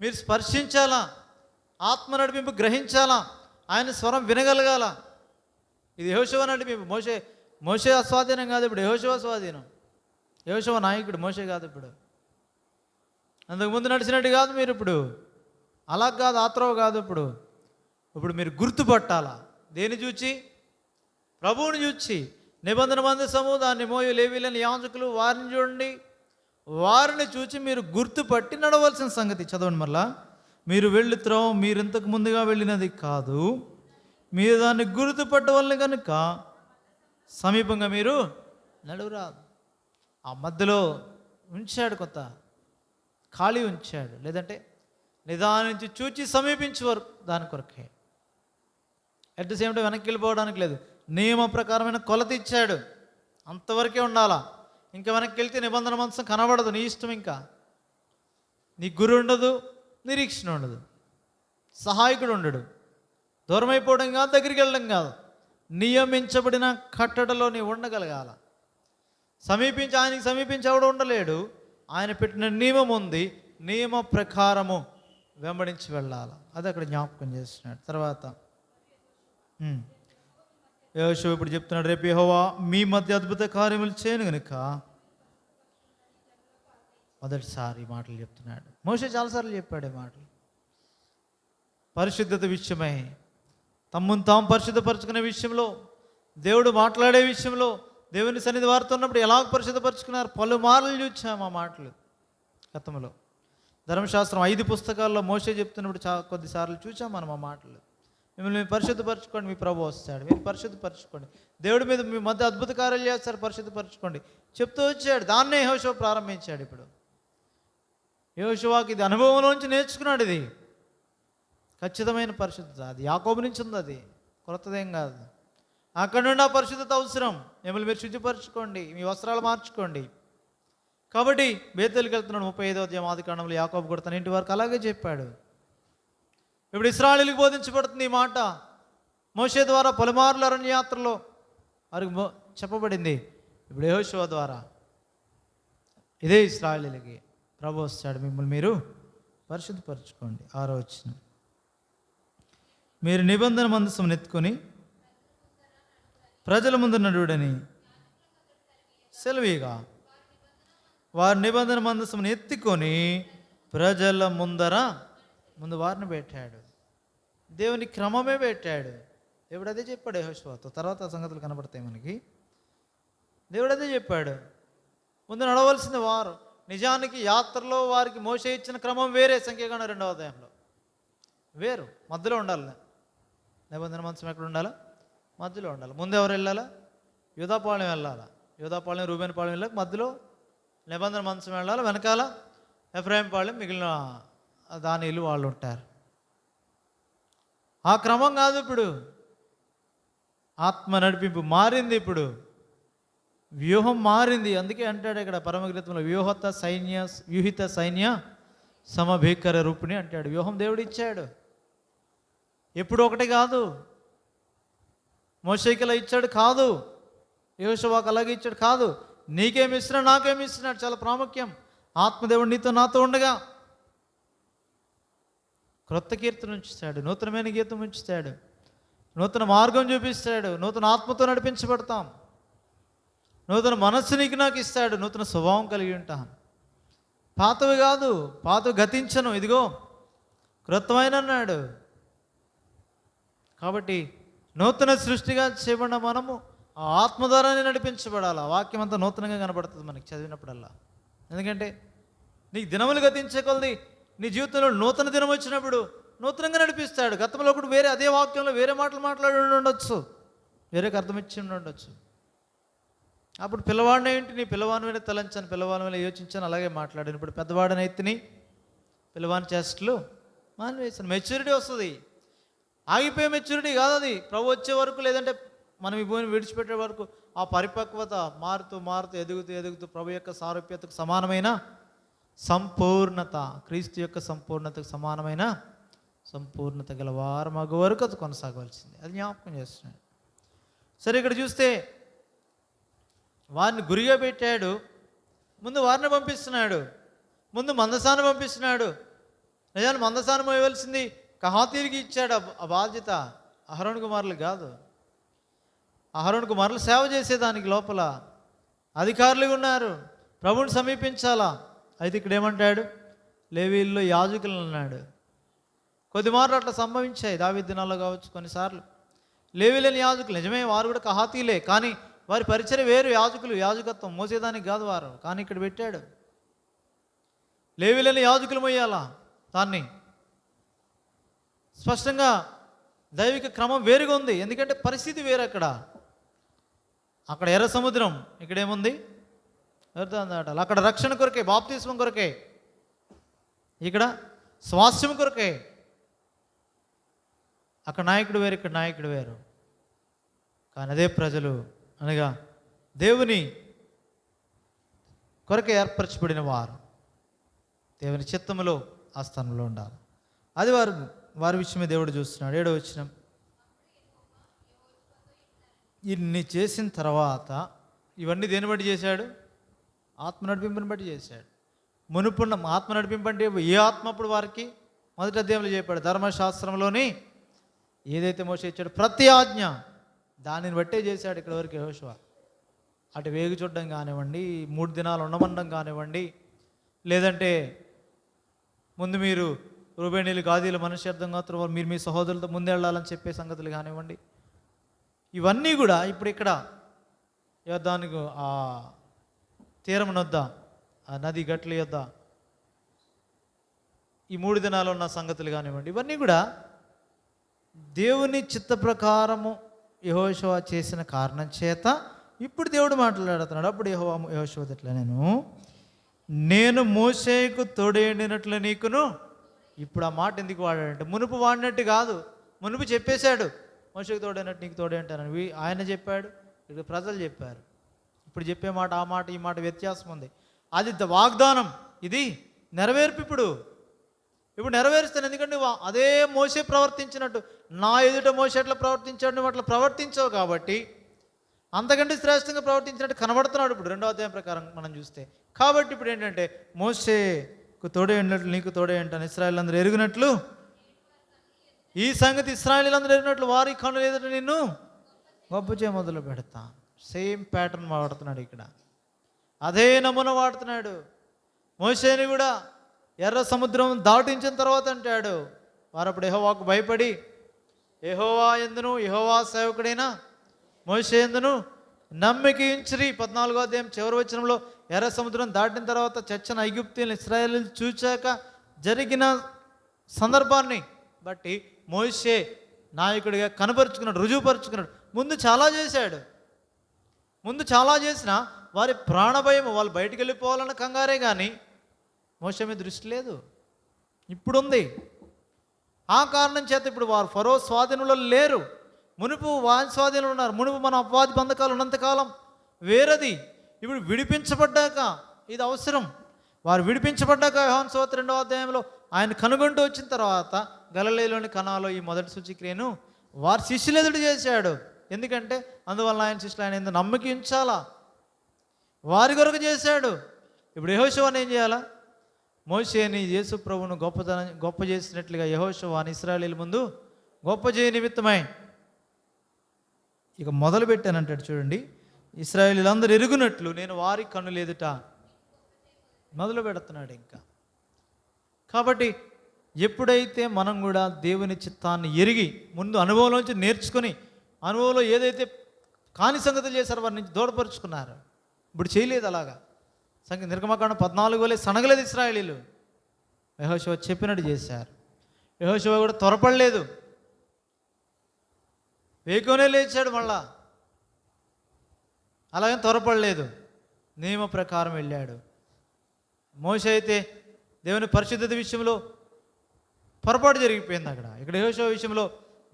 మీరు స్పర్శించాలా, ఆత్మ నడిపింపు గ్రహించాలా, ఆయన స్వరం వినగలగాల. ఇది యెహోషువ నడిపింపు. మోషే అస్వాధీనం కాదు, ఇప్పుడు యెహోషువ స్వాధీనం. యెహోషువ నాయకుడు, మోషే కాదు. ఇప్పుడు అంతకుముందు నడిచినట్టు కాదు మీరు ఇప్పుడు, అలా కాదు, ఆత్రవ కాదు. ఇప్పుడు మీరు గుర్తుపట్టాలా. దేని చూచి? ప్రభువుని చూచి. నిబంధన మందసము, దాన్ని మోయు లేవీలని యాజకులు, వారిని చూడండి. వారిని చూచి మీరు గుర్తుపట్టి నడవలసిన సంగతి. చదవండి మళ్ళా. మీరు వెళ్ళి త్రోవ మీరు ఇంతకు ముందుగా వెళ్ళినది కాదు, మీరు దాన్ని గుర్తుపట్టవలన కనుక సమీపంగా మీరు నడువురాదు. ఆ మధ్యలో ఉంచాడు, కొత్త ఖాళీ ఉంచాడు. లేదంటే నిదానించి చూచి సమీపించేవారు దాని కొరకే. అట్ ద సేమ్ టైం వెనక్కి వెళ్ళిపోవడానికి లేదు. నియమ ప్రకారమైన కొలత ఇచ్చాడు, అంతవరకే ఉండాలా. ఇంకా వెనక్కి వెళ్తే నిబంధన మందసం కనబడదు. నీ ఇష్టం. ఇంకా నీ గురి ఉండదు, నిరీక్షణ ఉండదు, సహాయకుడు ఉండడు. దూరం అయిపోవడం కాదు, దగ్గరికి వెళ్ళడం కాదు. నియమించబడిన కట్టడలో నీవు ఉండగలగాల. ఆయనకి సమీపించి ఎవడు ఉండలేడు. ఆయన పెట్టిన నియమం ఉంది, నియమ ప్రకారము వెంబడించి వెళ్ళాలి. అది అక్కడ జ్ఞాపకం చేస్తున్నాడు. తర్వాత యెహోషువ ఇప్పుడు చెప్తున్నాడు, రేపు యెహోవా మీ మధ్య అద్భుత కార్యములు చేయను గనుక. మొదటిసారి ఈ మాటలు చెప్తున్నాడు. మోషే చాలాసార్లు చెప్పాడు ఈ మాటలు. పరిశుద్ధత విషయమై, తమ్మును తాము పరిశుద్ధపరచుకునే విషయంలో, దేవుడు మాట్లాడే విషయంలో, దేవుని సన్నిధి వారుతున్నప్పుడు ఎలా పరిశుద్ధపరచుకున్నారు పలుమార్లు చూచాము ఆ మాటలు గతంలో. ధర్మశాస్త్రం 5 పుస్తకాల్లో మోషే చెప్తున్నప్పుడు కొద్దిసార్లు చూసాం మనం ఆ మాటలు. మిమ్మల్ని పరిశుద్ధపరచుకోండి, మీ ప్రభు వస్తాడు, మీరు పరిశుద్ధపరచుకోండి, దేవుడి మీద మీ మధ్య అద్భుత కార్యాలు చేస్తారు, పరిశుద్ధపరచుకోండి చెప్తూ వచ్చాడు. దాన్నే యెహోషువ ప్రారంభించాడు. ఇప్పుడు యెహోషువకి ఇది అనుభవంలోంచి నేర్చుకున్నాడు. ఇది ఖచ్చితమైన పరిశుద్ధత, అది యాకోబు నుంచి ఉంది, అది కొత్తదేం కాదు. అక్కడ నుండి ఆ పరిశుద్ధత అవసరం. మిమ్మల్ని మీరు శుద్ధిపరచుకోండి, మీ వస్త్రాలు మార్చుకోండి. కాబట్టి బేతేలుకి వెళ్తున్నాడు. 35వ అధ్యాయం ఆదికాండంలో యాకోబు కూడా తన ఇంటి వరకు అలాగే చెప్పాడు. ఇప్పుడు ఇశ్రాయేలుకి బోధించబడుతుంది ఈ మాట. మోషే ద్వారా పలుమార్లు అరణ్యయాత్రలో వారికి చెప్పబడింది. ఇప్పుడు యెహోషువ ద్వారా ఇదే ఇశ్రాయేలుకి ప్రభు వస్తాడు, మిమ్మల్ని మీరు పరిశుద్ధపరచుకోండి. 6వ వచనం, మీరు నిబంధన మందసం ఎత్తుకొని ప్రజల ముందు నడువుడని సెలవీగా వారి నిబంధన మందసమును ఎత్తుకొని ప్రజల ముందు వారిని పెట్టాడు. దేవుని క్రమమే పెట్టాడు. దేవుడు అదే చెప్పాడు యెహోషువతో. తర్వాత సంగతులు కనబడతాయి మనకి. దేవుడు అదే చెప్పాడు. ముందు నడవలసింది వారు. నిజానికి యాత్రలో వారికి మోషే ఇచ్చిన క్రమం వేరే. సంఖ్యాకాండం 2వ అధ్యాయంలో వేరు. మధ్యలో ఉండాలి. నిబంధన మందసం ఎక్కడ ఉండాలా? మధ్యలో ఉండాలి. ముందు ఎవరు వెళ్ళాలా? యూదాపాళెం వెళ్ళాలా. యూదాపాళెం రూబేన్ పాళెం వెళ్ళాక మధ్యలో నిబంధన మందసం వెళ్ళాలి. వెనకాల ఎఫ్రాయిం పాళెం, మిగిలిన దాని ఇల్లు వాళ్ళు ఉంటారు. ఆ క్రమం కాదు. ఇప్పుడు ఆత్మ నడిపింపు మారింది. ఇప్పుడు వ్యూహం మారింది. అందుకే అంటాడు ఇక్కడ పరమగీతంలో వ్యూహిత సైన్య సమభీకర రూపిణి అంటాడు. వ్యూహం దేవుడు ఇచ్చాడు. ఎప్పుడు ఒకటి కాదు. మోషేకి ఇలా ఇచ్చాడు కాదు, యెహోషువకు అలాగే ఇచ్చాడు కాదు. నీకేమి ఇస్తున్నాడు, నాకేమి ఇస్తున్నాడు, చాలా ప్రాముఖ్యం. ఆత్మదేవుడు నీతో నాతో ఉండగా క్రొత్త కీర్తన ఉంచుతాడు, నూతనమైన గీతం ఉంచుతాడు, నూతన మార్గం చూపిస్తాడు, నూతన ఆత్మతో నడిపించబడతాం, నూతన మనస్సు నీకు నాకు ఇస్తాడు, నూతన స్వభావం కలిగి ఉంటాం. పాతవి కాదు, పాతవి గతించను, ఇదిగో క్రొత్తమైన అన్నాడు. కాబట్టి నూతన సృష్టిగా చేయబడిన మనము ఆ ఆత్మ ద్వారానే నడిపించబడాలి. ఆ వాక్యం అంతా నూతనంగా కనబడుతుంది మనకి చదివినప్పుడల్లా. ఎందుకంటే నీకు దినములు గతించే కొలది నీ జీవితంలో నూతన దినం వచ్చినప్పుడు నూతనంగా నడిపిస్తాడు. గతంలో కూడా వేరే అదే వాక్యంలో వేరే మాటలు మాట్లాడి ఉండొచ్చు, వేరే అర్థం ఇచ్చి ఉండొచ్చు. అప్పుడు పిల్లవాడిని ఏంటి, నీ పిల్లవాని మీద తలంచాను, పిల్లవాని మీద యోచించాను, అలాగే మాట్లాడాను. ఇప్పుడు పెద్దవాడిని ఎత్తిని పిల్లవాని చేష్టలు మానివేశాను. మెచ్యూరిటీ వస్తుంది. ఆగిపోయే మెచ్యూరిటీ కాదు అది. ప్రభు వచ్చే వరకు, లేదంటే మనం ఈ భూమిని విడిచిపెట్టే వరకు ఆ పరిపక్వత మారుతూ ఎదుగుతూ ప్రభు యొక్క సారూప్యతకు సమానమైన సంపూర్ణత, క్రీస్తు యొక్క సంపూర్ణతకు సమానమైన సంపూర్ణత గల వారు మగ వరకు అది కొనసాగవలసింది. అది జ్ఞాపకం చేస్తున్నాడు. సరే, ఇక్కడ చూస్తే వారిని గురిగా పెట్టాడు. ముందు వారిని పంపిస్తున్నాడు, ముందు మందసాన్ని పంపిస్తున్నాడు. నిజాన్ని మందసాన్ని మోయవలసింది కహాతీయులకి ఇచ్చాడు ఆ బాధ్యత, అహరోను కుమారులకు కాదు. అహరోను కుమారులు సేవ చేసేదానికి లోపల అధికారులు ఉన్నారు, ప్రభువుని సమీపించాలా. అయితే ఇక్కడ ఏమంటాడు, లేవీల్లో యాజకులు అన్నాడు. కొద్ది మార్లు అట్లా సంభవించాయి దావీదు దినాల్లో కావచ్చు. కొన్నిసార్లు లేవీలేని యాజకులు నిజమే, వారు కూడా కహాతీలే, కానీ వారి పరిచయం వేరు. యాజకత్వం మోసేదానికి కాదు వారు. కానీ ఇక్కడ పెట్టాడు లేవీలేని యాజకులు మోయాలా దాన్ని. స్పష్టంగా దైవిక క్రమం వేరుగా ఉంది. ఎందుకంటే పరిస్థితి వేరు. అక్కడ ఎర్ర సముద్రం, ఇక్కడ ఏముంది ఆటలు. అక్కడ రక్షణ కొరకే, బాప్తిస్మం కొరకే, ఇక్కడ స్వాస్థ్యం కొరకే. అక్కడ నాయకుడు వేరు, ఇక్కడ నాయకుడు వేరు. కానీ అదే ప్రజలు అనగా దేవుని కొరకే ఏర్పరచబడిన వారు దేవుని చిత్తములో ఆ స్థానంలో ఉండాలి. అది వారి విషయమే దేవుడు చూస్తున్నాడు. 7వ వచనం, ఇన్ని చేసిన తర్వాత ఇవన్నీ దేని బట్టి చేశాడు? ఆత్మ నడిపింపుని బట్టి చేశాడు. మునుపున్న ఆత్మ నడిపింపు అంటే ఏ ఆత్మ? అప్పుడు వారికి మొదటి అధ్యాయంలో చెప్పాడు, ధర్మశాస్త్రంలోని ఏదైతే మోషే ఇచ్చాడు ప్రతి ఆజ్ఞ దానిని బట్టే చేశాడు. ఇక్కడ వరకు యెహోషువ అటు వేగు చూడడం కానివ్వండి, 3 దినాలు ఉండమండం కానివ్వండి, లేదంటే ముందు మీరు రూబేనీలు గాదీలు మనుష్యార్థం గోత్రం మీరు మీ సహోదరులతో ముందు వెళ్ళాలని చెప్పే సంగతులు కానివ్వండి, ఇవన్నీ కూడా ఇప్పుడు ఇక్కడ యోర్దానుకు ఆ తీరం వద్ద, ఆ నది గట్ల యొద్ద ఈ 3 దినాలు ఉన్న సంగతులు కానివ్వండి, ఇవన్నీ కూడా దేవుని చిత్త ప్రకారము యెహోషువ చేసిన కారణం చేత ఇప్పుడు దేవుడు మాట్లాడుతున్నాడు. అప్పుడు యెహోషువ ఇట్లా, నేను మోషేకు తోడేండినట్లు నీకును. ఇప్పుడు ఆ మాట ఎందుకు వాడాడంటే, మునుపు వాడినట్టు కాదు, మునుపు చెప్పేశాడు మోషేకు తోడైనట్టు నీకు తోడే అంటానని ఆయన చెప్పాడు, ఇక్కడ ప్రజలు చెప్పారు. ఇప్పుడు చెప్పే మాట ఆ మాట ఈ మాట వ్యత్యాసం ఉంది. అది వాగ్దానం, ఇది నెరవేర్పు. ఇప్పుడు నెరవేరుస్తాను. ఎందుకంటే అదే మోషే ప్రవర్తించినట్టు, నా ఎదుట మోషే ఎట్లా ప్రవర్తించాడు, నువ్వు అట్లా ప్రవర్తించావు కాబట్టి అంతకంటే శ్రేష్టంగా ప్రవర్తించినట్టు కనబడుతున్నాడు ఇప్పుడు 2వ అధ్యాయం ప్రకారం మనం చూస్తే. కాబట్టి ఇప్పుడు ఏంటంటే, మోషేకు తోడే ఉన్నట్లు నీకు తోడే అంటాను, ఇశ్రాయేలు అందరూ ఎరిగినట్లు, ఈ సంగతి ఇశ్రాయేలీలందరూ ఎరిగినట్లు వారి కన్నుల ఎదుట నిన్ను గొప్ప చేయ మొదలు పెడతా. సేమ్ ప్యాటర్న్ వాడుతున్నాడు ఇక్కడ, అదే నమూనా వాడుతున్నాడు. మోషేని కూడా ఎర్ర సముద్రం దాటించిన తర్వాత అంటాడు, వారు అప్పుడు యెహోవాకు భయపడి యెహోవా యందును యెహోవా సేవకుడైన మోషే యందును నమ్మిక ఉంచిరి. 14వ అధ్యాయం చివరి వచనంలో ఎర్ర సముద్రం దాటిన తర్వాత చచ్చిన ఐగుప్తీయులను ఇశ్రాయేలీయులు చూచాక జరిగిన సందర్భాన్ని బట్టి మోషే నాయకుడిగా కనపరుచుకున్నాడు, రుజువుపరుచుకున్నాడు. ముందు చాలా చేసినా వారి ప్రాణభయం, వాళ్ళు బయటికి వెళ్ళిపోవాలన్న కంగారే కానీ మోషే మీద దృష్టి లేదు. ఇప్పుడుంది. ఆ కారణం చేత ఇప్పుడు వారు ఫరో స్వాధీనంలో లేరు, మునుపు వారి స్వాధీనంలో ఉన్నారు. మునుపు మన అపవాది బంధకాలు ఉన్నంతకాలం వేరది. ఇప్పుడు విడిపించబడ్డాక ఇది అవసరం. వారు విడిపించబడ్డాక యోహాను సువార్త 2వ అధ్యాయంలో ఆయన కనుగొంటూ వచ్చిన తర్వాత గలిలయలోని కనాలో ఈ మొదటి సూచక్రియను వారి శిష్యులు ఎదుటి చేశాడు. ఎందుకంటే అందువల్ల ఆయన శిష్యులు ఆయన ఎందుకు నమ్మకి ఉంచాలా, వారి కొరకు చేశాడు. ఇప్పుడు యెహోషువని ఏం చేయాలా? మోషేని యేసు ప్రభువును గొప్ప చేసినట్లుగా యెహోషువని ఇశ్రాయేలీయుల ముందు గొప్ప చేయ నిమిత్తమై ఇక మొదలు పెట్టానంటాడు. చూడండి, ఇశ్రాయేలీయులందరూ ఎరుగునట్లు నేను వారి కన్నుల ఎదుట మొదలు పెడుతున్నాడు ఇంకా. కాబట్టి ఎప్పుడైతే మనం కూడా దేవుని చిత్తాన్ని ఎరిగి ముందు అనుభవంలోంచి నేర్చుకొని, అనుభవంలో ఏదైతే కాని సంగతులు చేశారో వారి నుంచి దూరపరుచుకున్నారు. ఇప్పుడు చేయలేదు అలాగా. నిర్గమకాండం 14 వలె సనగలేదు ఇశ్రాయేలీయులు. యెహోషువ చెప్పినట్టు చేశారు. యెహోషువ కూడా త్వరపడలేదు, వేకునే లేచాడు. మళ్ళా అలాగే త్వరపడలేదు, నియమ ప్రకారం వెళ్ళాడు. మోషే అయితే దేవుని పరిశుద్ధత విషయంలో పొరపాటు జరిగిపోయింది అక్కడ. ఇక్కడ యెహోషువ విషయంలో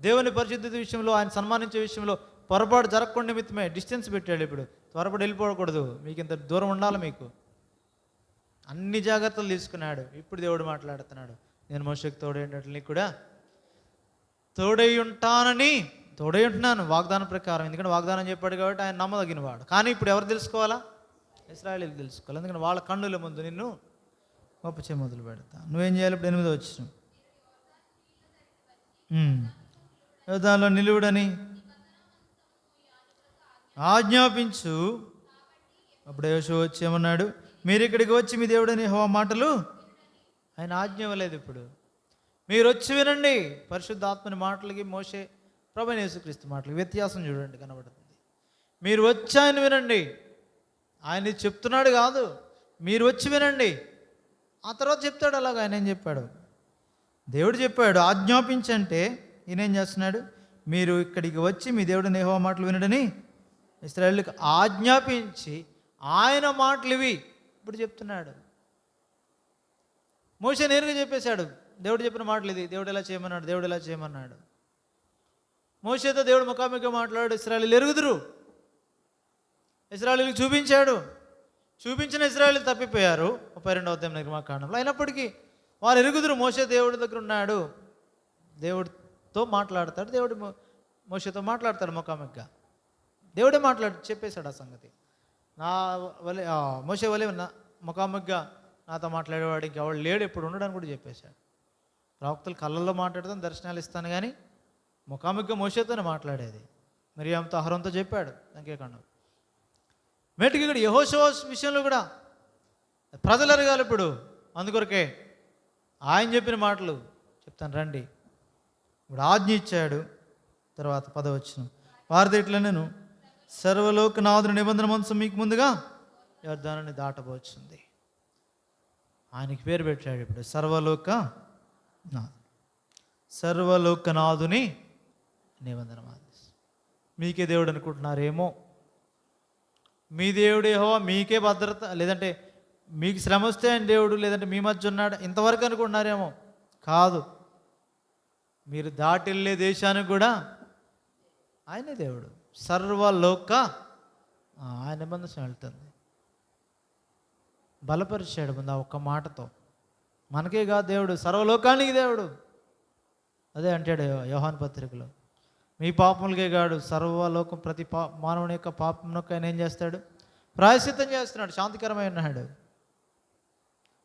దేవుని పరిశుద్ధత విషయంలో ఆయన సన్మానించే విషయంలో పొరపాటు జరగకుండా నిమిత్తమే డిస్టెన్స్ పెట్టాడు. ఇప్పుడు త్వరపడి వెళ్ళిపోకూడదు, మీకు ఇంత దూరం ఉండాలి, మీకు అన్ని జాగ్రత్తలు తీసుకున్నాడు. ఇప్పుడు దేవుడు మాట్లాడుతున్నాడు, నేను మోషేకు తోడైనట్లు నీకు కూడా తోడై ఉంటున్నాను వాగ్దానం ప్రకారం. ఎందుకంటే వాగ్దానం చెప్పాడు కాబట్టి ఆయన నమ్మదగిన వాడు. కానీ ఇప్పుడు ఎవరు తెలుసుకోవాలా? ఇశ్రాయేలీయులు తెలుసుకోవాలి. ఎందుకంటే వాళ్ళ కన్నుల ముందు నిన్ను గొప్ప చేయ మొదలు పెడతా. నువ్వేం చేయాలి? ఇప్పుడు 8వ వచనం, దానిలో నిలువుడని ఆజ్ఞాపించు. అప్పుడు యెహోషువ వచ్చి ఏమన్నాడు? మీరు ఇక్కడికి వచ్చి మీ దేవుడని యెహోవా మాటలు ఆయన ఆజ్ఞ ఇవ్వలేదు. ఇప్పుడు మీరు వచ్చి వినండి. పరిశుద్ధాత్మని మాటలకి మోషే ప్రభువైన యేసుక్రీస్తు మాటలకి వ్యత్యాసం చూడండి, కనబడుతుంది. మీరు వచ్చి ఆయన వినండి, ఆయన చెప్తున్నాడు కాదు, మీరు వచ్చి వినండి. ఆ తర్వాత చెప్తాడు. అలాగ ఆయన ఏం చెప్పాడు? దేవుడు చెప్పాడు ఆజ్ఞాపించంటే, ఈయనేం చేస్తున్నాడు? మీరు ఇక్కడికి వచ్చి మీ దేవుడిని యెహోవా మాటలు వినడని ఇశ్రాయేలుకి ఆజ్ఞాపించి ఆయన మాటలు ఇవి ఇప్పుడు చెప్తున్నాడు. మోషే నేరుగా చెప్పేశాడు, దేవుడు చెప్పిన మాటలు ఇది, దేవుడు ఎలా చేయమన్నాడు. మోషేతో దేవుడు ముఖాముఖిగా మాట్లాడు, ఇశ్రాయేలీయులు ఎరుగుదురు. ఇశ్రాయేలీయులకు చూపించిన ఇశ్రాయేలీయులు తప్పిపోయారు 32వ అధ్యాయం నిర్గమకాండంలో. అయినప్పటికీ వారు ఎరుగుదురు, మోషే దేవుడి దగ్గర ఉన్నాడు, దేవుడితో మాట్లాడతాడు, దేవుడు మోషేతో మాట్లాడతాడు ముఖాముఖిగా. దేవుడే చెప్పేశాడు ఆ సంగతి. నా వలె మోషే వలె ముఖాముఖిగా నాతో మాట్లాడేవాడు ఇంకెవడు లేడు ఎప్పుడు ఉండడానికి కూడా చెప్పేశాడు. ప్రవక్తలు కళ్ళల్లో మాట్లాడతాను, దర్శనాలు ఇస్తాను, కానీ ముఖాముఖిగా మోషేతోనే మాట్లాడేది. మిరియాంతో అహరోనుతో చెప్పాడు సంఖ్యాకాండం. మేటికి ఇక్కడ యెహోషువ విషయంలో కూడా ప్రజలు ఎరగాలి ఇప్పుడు. అందుకొరకే ఆయన చెప్పిన మాటలు చెప్తాను రండి. ఇప్పుడు ఆజ్ఞ ఇచ్చాడు. తర్వాత 10వ వచనం, వారితో ఇట్లా నేను సర్వలోకనాథుని నిబంధన మంచం మీకు ముందుగా యొర్దానుని దాటబోచుంది. ఆయనకి పేరు పెట్టాడు ఇప్పుడు, సర్వలోక సర్వలోకనాథుని నిబంధన మాదిరి. మీకే దేవుడు అనుకుంటున్నారేమో. మీ దేవుడు యెహోవా మీకే భద్రత, లేదంటే మీకు శ్రమ వస్తే ఆయన దేవుడు, లేదంటే మీ మధ్య ఉన్నాడు ఇంతవరకు అనుకుంటున్నారేమో. కాదు, మీరు దాటి వెళ్ళే దేశానికి కూడా ఆయనే దేవుడు. సర్వలోక ఆయన నిబంధన వెళ్తుంది. బలపరిచాడు ముందు ఆ ఒక్క మాటతో. మనకే కాదు దేవుడు, సర్వలోకానికి దేవుడు. అదే అంటాడు యోహాను పత్రికలో, మీ పాపములకే కాదు సర్వలోకం ప్రతి మానవుని యొక్క పాపమునకు ఆయన ఏం చేస్తాడు? ప్రాయశ్చిత్తం చేస్తున్నాడు. శాంతికరమైన ఉన్నాడు.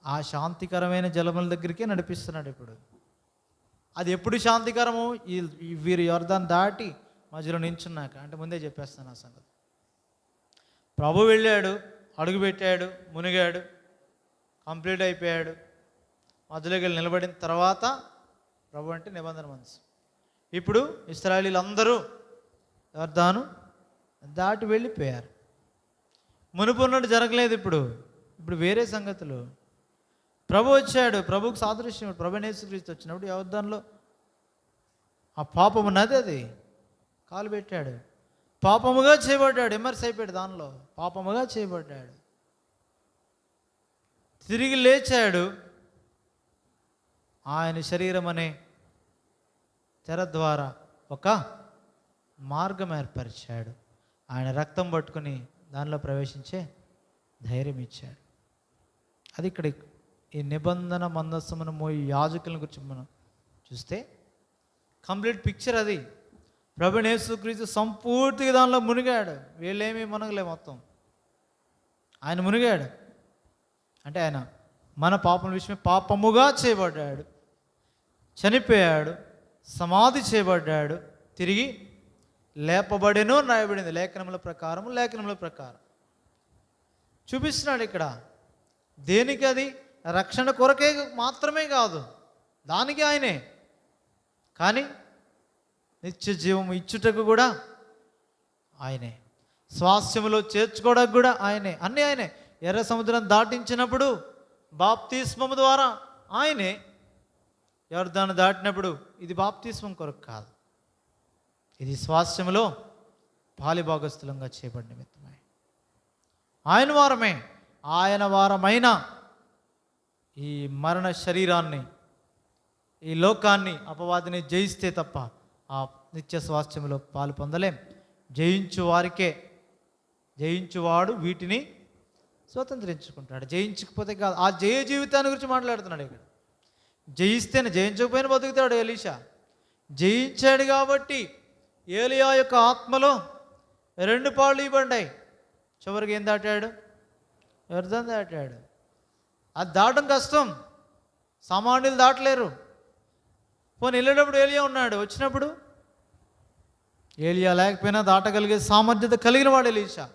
ఆ శాంతికరమైన జలముల దగ్గరికే నడిపిస్తున్నాడు. ఇప్పుడు అది ఎప్పుడు శాంతికరము? వీరు యోర్దాను దాటి మధ్యలో నించున్నాక. అంటే ముందే చెప్పేస్తాను ఆ సంగతి. ప్రభు వెళ్ళాడు, అడుగుపెట్టాడు, మునిగాడు, కంప్లీట్ అయిపోయాడు. మధ్యలోకి వెళ్ళి నిలబడిన తర్వాత ప్రభు అంటే నిబంధన మనసు. ఇప్పుడు ఇశ్రాయేలీలందరూ యోర్దాను దాటి వెళ్ళిపోయారు. మునుపు ఉన్నట్టు జరగలేదు. ఇప్పుడు వేరే సంగతులు. ప్రభు వచ్చాడు, ప్రభుకు సాదృశ్యం. ప్రభు యేసుక్రీస్తు వచ్చినప్పుడు యోర్దానులో ఆ పాపం ఉన్నది, అది కాలు పెట్టాడు, పాపముగా చేయబడ్డాడు, ఇమ్మర్స్ అయిపోయాడు దానిలో, పాపముగా చేయబడ్డాడు. తిరిగి లేచాడు. ఆయన శరీరం అనే తెర ద్వారా ఒక మార్గం ఏర్పరిచాడు. ఆయన రక్తం పట్టుకుని దానిలో ప్రవేశించే ధైర్యం ఇచ్చాడు. అది ఇక్కడ ఈ నిబంధన మందస్సమును మోయి యాజకులను గురించి మనం చూస్తే కంప్లీట్ పిక్చర్ అది. ప్రభువు యేసుక్రీస్తు సంపూర్తిగా దానిలో మునిగాడు. వీళ్ళేమీ మునగలే, మొత్తం ఆయన మునిగాడు. అంటే ఆయన మన పాపం విషయమే పాపముగా చేయబడ్డాడు, చనిపోయాడు, సమాధి చేయబడ్డాడు, తిరిగి లేపబడెను రాయబడింది లేఖనముల ప్రకారం. చూపిస్తున్నాడు ఇక్కడ. దేనికి? అది రక్షణ కొరకే మాత్రమే కాదు, దానికి ఆయనే. కానీ నిత్య జీవం ఇచ్చుటకు కూడా ఆయనే, స్వాస్థ్యములో చేర్చుకోవడానికి కూడా ఆయనే, అన్నీ ఆయనే. ఎర్ర సముద్రం దాటించినప్పుడు బాప్తిస్మము ద్వారా ఆయనే. యోర్దాను దాటినప్పుడు ఇది బాప్తిస్మం కొరకు కాదు, ఇది స్వాస్థ్యములో పాలిభాగస్థులంగా చేయబడిన నిమిత్తమే. ఆయన వారమైన ఈ మరణ శరీరాన్ని, ఈ లోకాన్ని, అపవాదిని జయిస్తే తప్ప ఆ నిత్య స్వాస్థ్యంలో పాలు పొందలేం. జయించువాడు వీటిని స్వతంత్రించుకుంటాడు. జయించకపోతే కాదు. ఆ జయ జీవితాన్ని గురించి మాట్లాడుతున్నాడు ఇక్కడ. జయిస్తేనే, జయించకపోయినా బతుకుతాడు ఎలీషా. జయించాడు కాబట్టి ఏలియా యొక్క ఆత్మలో 2 పాళ్ళు ఇవ్వండి. చివరికి ఏం దాటాడు? యోర్దాను దాటాడు. అది దాటం కష్టం, సామాన్యులు దాటలేరు. పోనీ వెళ్ళేటప్పుడు ఏలియా ఉన్నాడు, వచ్చినప్పుడు ఏలియా లేకపోయినా దాటగలిగే సామర్థ్యత కలిగిన వాడు ఎలీషా.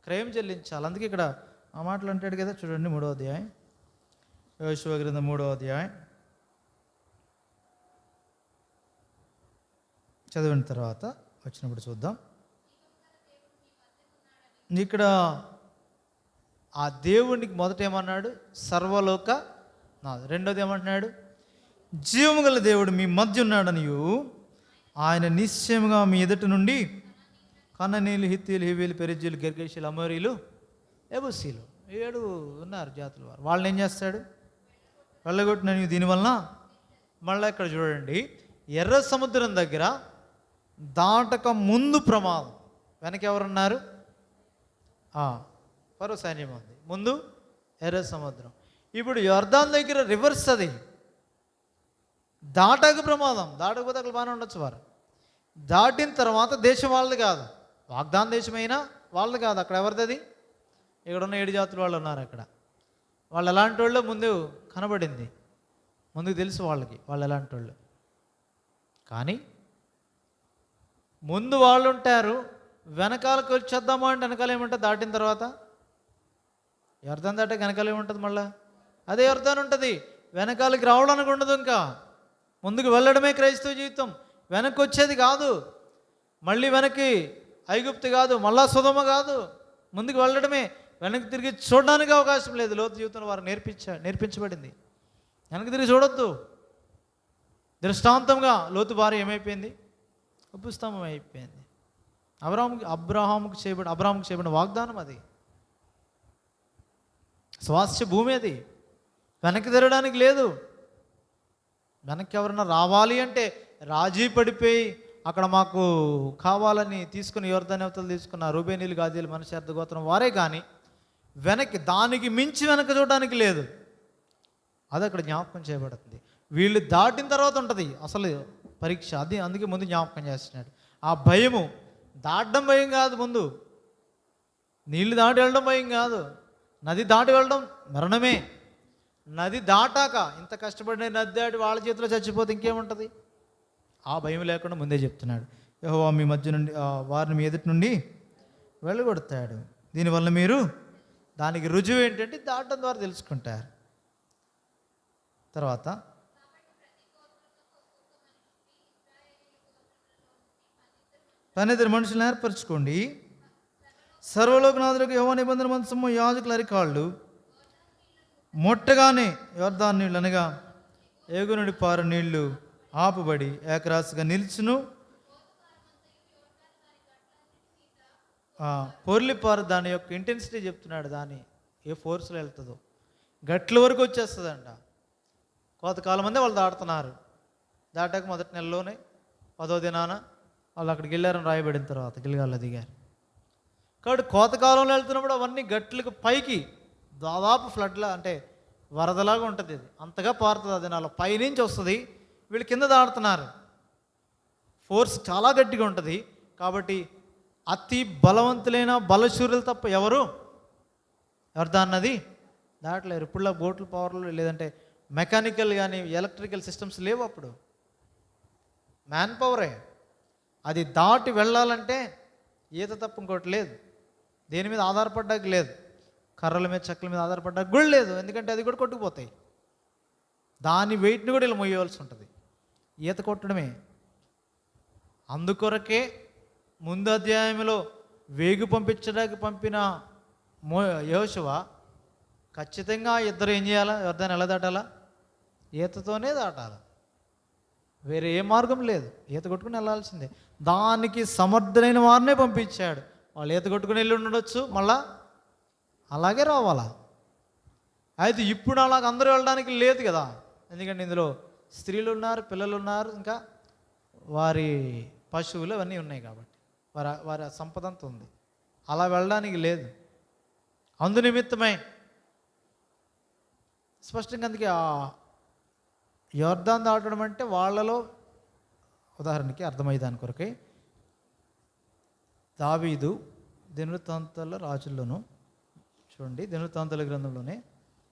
క్రయం చెల్లించాలి. అందుకే ఇక్కడ ఆ మాటలు అంటాడు కదా, చూడండి 3వ అధ్యాయం, యోషువ గ్రంథం 3వ అధ్యాయం చదివిన తర్వాత వచ్చినప్పుడు చూద్దాం. ఇక్కడ ఆ దేవునికి మొదట ఏమన్నాడు? సర్వలోక నాథుడు. రెండోది ఏమంటున్నాడు? జీవము గల దేవుడు మీ మధ్య ఉన్నాడనియు, ఆయన నిశ్చయముగా మీ ఎదుటి నుండి కననీయులు, హిత్తీయులు, హివీలు, పెరిజ్జీలు, గెర్గేషీలు, అమోరీలు, ఎబుసీలు 7 ఉన్నారు జాతుల వారు. వాళ్ళని ఏం చేస్తాడు? వెళ్ళగొట్టిన. దీనివలన మళ్ళీ ఇక్కడ చూడండి, ఎర్ర సముద్రం దగ్గర దాటక ముందు ప్రమాదం. వెనక ఎవరున్నారు? ఫరో సైన్యం ఉంది, ముందు ఎర్ర సముద్రం. ఇప్పుడు యోర్దాను దగ్గర రివర్స్. అది దాటక ప్రమాదం. దాటకపోతే అక్కడ బాగానే ఉండొచ్చు. వారు దాటిన తర్వాత దేశం వాళ్ళది కాదు, వాగ్దాన దేశమైనా వాళ్ళది కాదు. అక్కడ ఎవరిది? అది ఇక్కడ ఉన్న 7 జాతుల వాళ్ళు ఉన్నారు అక్కడ. వాళ్ళు ఎలాంటి వాళ్ళు ముందు కనబడింది, ముందుకు తెలుసు వాళ్ళకి వాళ్ళు ఎలాంటి వాళ్ళు. కానీ ముందు వాళ్ళు ఉంటారు, వెనకాలకు వచ్చేద్దామా అంటే వెనకాల ఏముంటుంది? దాటిన తర్వాత యోర్దాను దాటే వెనకాల ఏముంటుంది? మళ్ళీ అదే యోర్దాను ఉంటుంది. వెనకాలకి రావడానికి ఉండదు. ఇంకా ముందుకు వెళ్ళడమే క్రైస్తవ జీవితం. వెనక్కి వచ్చేది కాదు, మళ్ళీ వెనక్కి ఐగుప్తు కాదు, మళ్ళా సొదొమ కాదు, ముందుకు వెళ్ళడమే. వెనక్కి తిరిగి చూడడానికి అవకాశం లేదు. లోతు జీవితంలో వారు నేర్పించబడింది. వెనక్కి తిరిగి చూడొద్దు. దృష్టాంతంగా లోతు భార్య ఏమైపోయింది? ఉప్పుస్తంభం అయిపోయింది. అబ్రహాముకు చేయబడిన వాగ్దానం అది. స్వాస్థ్య భూమి అది. వెనక్కి తిరగడానికి లేదు. వెనక్కి ఎవరైనా రావాలి అంటే రాజీ పడిపోయి అక్కడ మాకు కావాలని తీసుకుని యోర్దాను అవతలు తీసుకున్న రూబేనీలు, గాదీలు, మనష్షే గోత్రం వారే కానీ వెనక్కి దానికి మించి వెనక చూడడానికి లేదు. అది అక్కడ జ్ఞాపకం చేయబడుతుంది. వీళ్ళు దాటిన తర్వాత ఉంటుంది అసలు పరీక్ష. అది అందుకే ముందు జ్ఞాపకం చేస్తున్నాడు. ఆ భయము, దాటడం భయం కాదు, ముందు నీళ్లు దాటి వెళ్ళడం భయం కాదు, నది దాటి వెళ్ళడం మరణమే. నది దాటాక ఇంత కష్టపడిన నది దాటి వాళ్ళ చేతిలో చచ్చిపోతే ఇంకేముంటుంది? ఆ భయం లేకుండా ముందే చెప్తున్నాడు, యెహోవా మీ మధ్య నుండి వారిని మీ ఎదుటి నుండి వెళ్ళగొడతాడు. దీనివల్ల మీరు దానికి రుజువు ఏంటంటే దాటడం ద్వారా తెలుసుకుంటారు. తర్వాత 12 మనుషులను ఏర్పరచుకోండి. సర్వలోకనాథులకు యెహోవా నిబంధన మందసము యాజకుల అరికాళ్ళు ముట్టగానే యోర్దాను నీళ్ళు అనగా ఏగు నుండి పారు నీళ్లు ఆపుబడి ఏకరాశిగా నిల్చును. పొర్లిపారు దాని యొక్క ఇంటెన్సిటీ చెప్తున్నాడు. దాని ఏ ఫోర్స్లో వెళ్తుందో గట్ల వరకు వచ్చేస్తుందంట. కోతకాలం మంది వాళ్ళు దాటుతున్నారు. దాటాక మొదటి నెలలోనే 10వ దినాన వాళ్ళు అక్కడికి వెళ్ళారని రాయబడిన తర్వాత గిల్గాల్లో దిగారు. కాబట్టి కోతకాలంలో వెళ్తున్నప్పుడు అవన్నీ గట్లకు పైకి దాదాపు ఫ్లడ్లా అంటే వరదలాగా ఉంటుంది. అది అంతగా పారుతుంది. అది నాలో పైనుంచి వస్తుంది. వీళ్ళు కింద దాడుతున్నారు. ఫోర్స్ చాలా గట్టిగా ఉంటుంది. కాబట్టి అతి బలవంతులైన బలశూరులు తప్ప ఎవరిదాన్నది దాటలేరు. ఇప్పుడులా బోట్లు పవర్లు లేదంటే మెకానికల్ కానీ ఎలక్ట్రికల్ సిస్టమ్స్ లేవు. అప్పుడు మ్యాన్ పవరే. అది దాటి వెళ్ళాలంటే ఈత తప్ప ఇంకోటి లేదు. దేని మీద ఆధారపడ్డానికి లేదు. కర్రల మీద చెక్కల మీద ఆధారపడ్డానికి కూడా లేదు. ఎందుకంటే అది కూడా కొట్టుకుపోతాయి. దాని వెయిట్ని కూడా ఇలా మొయ్యవలసి ఉంటుంది. ఈత కొట్టడమే. అందుకొరకే ముందు అధ్యాయంలో వేగు పంపించడానికి పంపిన యెహోషువ ఖచ్చితంగా ఇద్దరు ఏం చేయాలా? యోర్దాను ఎలా దాటాలా? ఈతతోనే దాటాలి. వేరే ఏ మార్గం లేదు. ఈత కొట్టుకుని వెళ్ళాల్సిందే. దానికి సమర్థులైన వారినే పంపించాడు. వాళ్ళు ఈత కొట్టుకుని వెళ్ళి ఉండొచ్చు, మళ్ళా అలాగే రావాలా. అయితే ఇప్పుడు అలాగ అందరూ వెళ్ళడానికి లేదు కదా. ఎందుకంటే ఇందులో స్త్రీలు ఉన్నారు, పిల్లలు ఉన్నారు, ఇంకా వారి పశువులు అవన్నీ ఉన్నాయి. కాబట్టి వారి సంపద అంతా ఉంది. అలా వెళ్ళడానికి లేదు. అందు నిమిత్తమై స్పష్టంగా అందుకే యోర్దాను దాటడం అంటే వాళ్ళలో ఉదాహరణకి అర్థమయ్యేదాని కొరకే దావీదు దినవృత్తాంతాల రాజుల్లోనూ చూడండి, దినవృత్తాంతాల గ్రంథంలోనే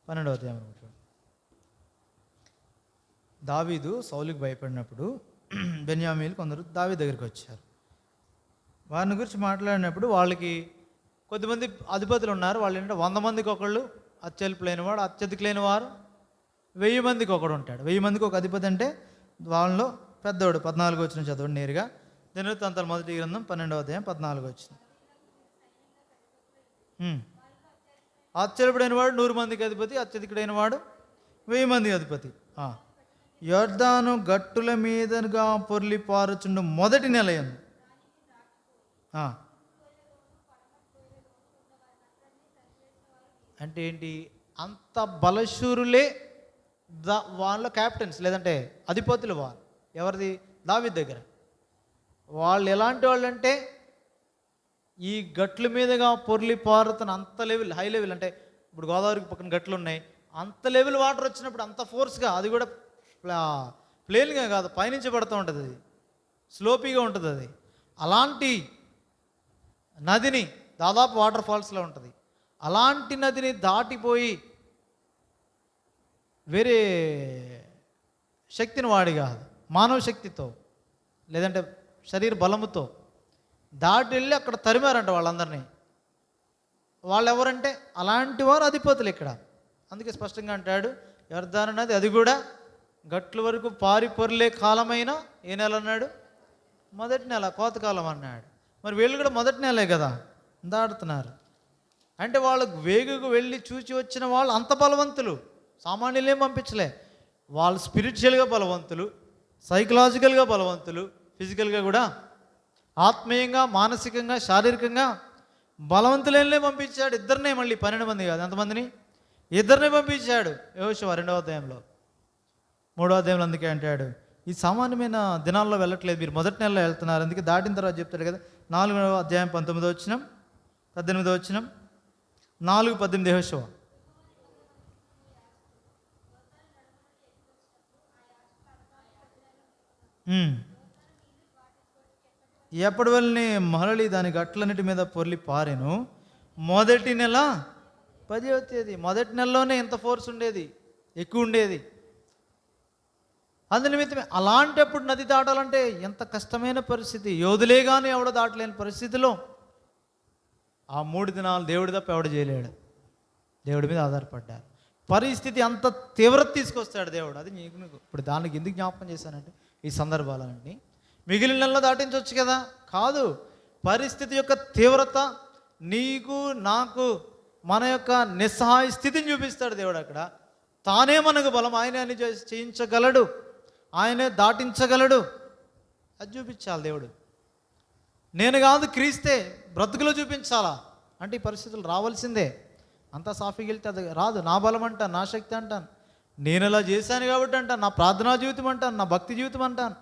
12వ అధ్యాయం చూడండి. దావీదు సౌలుకి భయపడినప్పుడు బెన్యామీలు కొందరు దావీదు దగ్గరికి వచ్చారు. వారిని గురించి మాట్లాడినప్పుడు వాళ్ళకి కొద్దిమంది అధిపతులు ఉన్నారు. వాళ్ళు ఏంటంటే 100 మందికి ఒకళ్ళు అత్యల్పు లేనివాడు, అత్యధిక లేని వారు 1000 మందికి ఒకడు ఉంటాడు. 1000 మందికి ఒక అధిపతి అంటే వాళ్ళలో పెద్దవాడు. 14 వచ్చిన చదవండి నేరుగా. దినవృత్తాంతాల మొదటి గ్రంథం 12వ అధ్యాయం 14 వచ్చింది. అత్యల్పుడైన వాడు 100 మందికి అధిపతి, అత్యధికుడైన వాడు 1000 మందికి అధిపతి. యోర్దాను గట్టుల మీదగా పొర్లి పారుచుండు మొదటి నెల యందు అంటే ఏంటి? అంత బలశూరులే వాళ్ళ క్యాప్టెన్స్ లేదంటే అధిపతులు. వాళ్ళు ఎవరిది? దావీదు దగ్గర. వాళ్ళు ఎలాంటి వాళ్ళు అంటే ఈ గట్ల మీదుగా పొర్లి పారుతున్న అంత లెవెల్, హై లెవెల్ అంటే ఇప్పుడు గోదావరికి పక్కన గట్లు ఉన్నాయి. అంత లెవెల్ వాటర్ వచ్చినప్పుడు అంత ఫోర్స్గా, అది కూడా ప్లేన్గా కాదు, పైనుంచి పడుతూ ఉంటుంది. అది స్లోపీగా ఉంటుంది. అది అలాంటి నదిని దాదాపు వాటర్ ఫాల్స్లో ఉంటుంది. అలాంటి నదిని దాటిపోయి వేరే శక్తిని వాడి కాదు, మానవ శక్తితో లేదంటే శరీర బలముతో దాటి వెళ్ళి అక్కడ తరిమారంట వాళ్ళందరినీ. వాళ్ళు ఎవరంటే అలాంటి వారు అధిపతులు ఇక్కడ. అందుకే స్పష్టంగా అంటాడు, యోర్దాను నది అది కూడా గట్ల వరకు పారి పొర్లే కాలమైన ఏ నెల అన్నాడు? మొదటి నెల, కోతకాలం అన్నాడు. మరి వీళ్ళు కూడా మొదటి నెలే కదా దాడుతున్నారు. అంటే వాళ్ళకు వేగుకు వెళ్ళి చూచి వచ్చిన వాళ్ళు అంత బలవంతులు, సామాన్యులేం పంపించలే. వాళ్ళు స్పిరిచువల్గా బలవంతులు, సైకలాజికల్గా బలవంతులు, ఫిజికల్గా కూడా ఆత్మీయంగా, మానసికంగా, శారీరకంగా బలవంతులే పంపించాడు. ఇద్దరినే, మళ్ళీ 12 మంది కాదు, ఎంతమందిని? ఇద్దరినే పంపించాడు. యెహోషువ 2వ అధ్యాయంలో, 3వ అధ్యాయంలో. అందుకే అంటాడు, ఈ సామాన్యమైన దినాల్లో వెళ్ళట్లేదు, మీరు మొదటి నెలలో వెళ్తున్నారు. అందుకే దాటిన తర్వాత చెప్తాడు కదా. 4వ అధ్యాయం 19వ వచనం, 18వ వచనం, 4:18 యెహోషువ. ఎప్పటి వెళ్ళని మరలి దాని గట్లన్నిటి మీద పొర్లి పారెను. మొదటి నెల 10వ తేదీ. మొదటి నెలలోనే ఎంత ఫోర్స్ ఉండేది, ఎక్కువ ఉండేది. అందు నిమిత్తమే అలాంటప్పుడు నది దాటాలంటే ఎంత కష్టమైన పరిస్థితి. యోధులే కానీ ఎవడ దాటలేని పరిస్థితిలో ఆ 3 దినాలు దేవుడి తప్ప ఎవడు చేయలేడు. దేవుడి మీద ఆధారపడ్డారు. పరిస్థితి అంత తీవ్రత తీసుకొస్తాడు దేవుడు. అది నీకు ఇప్పుడు దానికి ఎందుకు జ్ఞాపకం చేశానంటే, ఈ సందర్భాలన్నీ మిగిలిన నెలలో దాటించవచ్చు కదా, కాదు. పరిస్థితి యొక్క తీవ్రత నీకు నాకు మన యొక్క నిస్సహాయ స్థితిని చూపిస్తాడు దేవుడు. అక్కడ తానే మనకు బలం, ఆయనే అన్ని చేయించగలడు, ఆయనే దాటించగలడు. అది చూపించాలి దేవుడు. నేను కాదు, క్రీస్తే బ్రతుకులో చూపించాలా అంటే ఈ పరిస్థితులు రావాల్సిందే. అంతా సాఫీకి వెళ్తే అది రాదు. నా బలం అంటాను, నా శక్తి అంటాను, నేను ఇలా చేశాను కాబట్టి అంటాను, నా ప్రార్థనా జీవితం అంటాను, నా భక్తి జీవితం అంటాను.